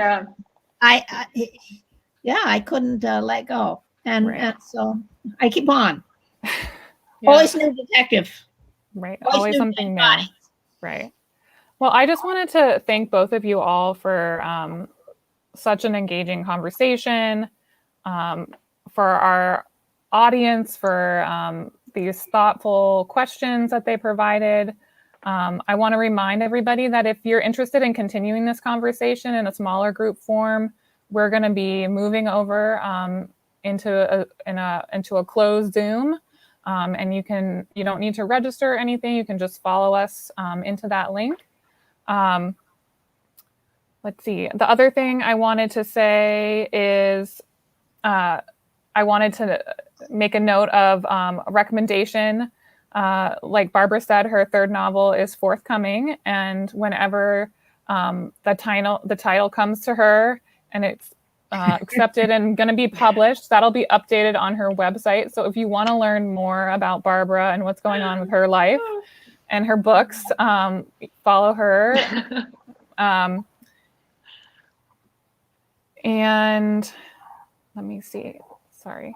I couldn't let go, and so I keep on. Always new detective. Right. Always something new. Right. Well, I just wanted to thank both of you all for such an engaging conversation, for our audience, for these thoughtful questions that they provided. I want to remind everybody that if you're interested in continuing this conversation in a smaller group form, we're going to be moving over into a closed Zoom. And you don't need to register or anything. You can just follow us into that link. Let's see. The other thing I wanted to say is I wanted to make a note of a recommendation. Like Barbara said, her third novel is forthcoming, and whenever the title comes to her and it's accepted and going to be published, that'll be updated on her website. So if you want to learn more about Barbara and what's going on with her life and her books, follow her. And let me see. Sorry.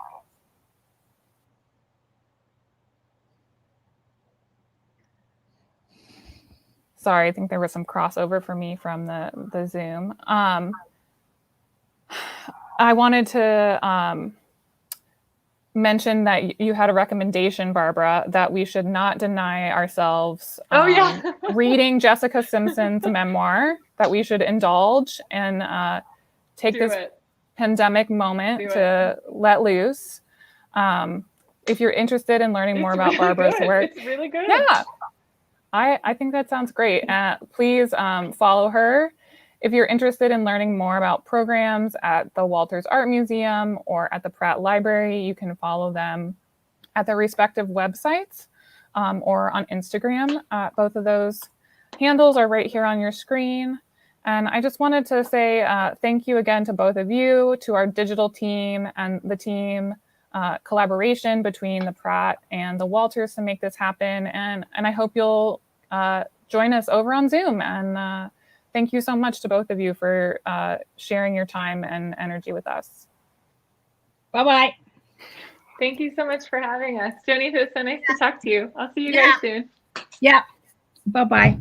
Sorry, I think there was some crossover for me from the Zoom. I wanted to mention that you had a recommendation, Barbara, that we should not deny ourselves reading Jessica Simpson's memoir, that we should indulge and take this pandemic moment to let loose. If you're interested in learning more about Barbara's work. It's really good. Yeah, I think that sounds great. Please follow her. If you're interested in learning more about programs at the Walters Art Museum or at the Pratt Library, you can follow them at their respective websites or on Instagram. Both of those handles are right here on your screen. And I just wanted to say thank you again to both of you, to our digital team and the team collaboration between the Pratt and the Walters to make this happen. And I hope you'll join us over on Zoom. And thank you so much to both of you for sharing your time and energy with us. Bye-bye. Thank you so much for having us. Joaneath, it was so nice to talk to you. I'll see you guys soon. Yeah. Bye-bye.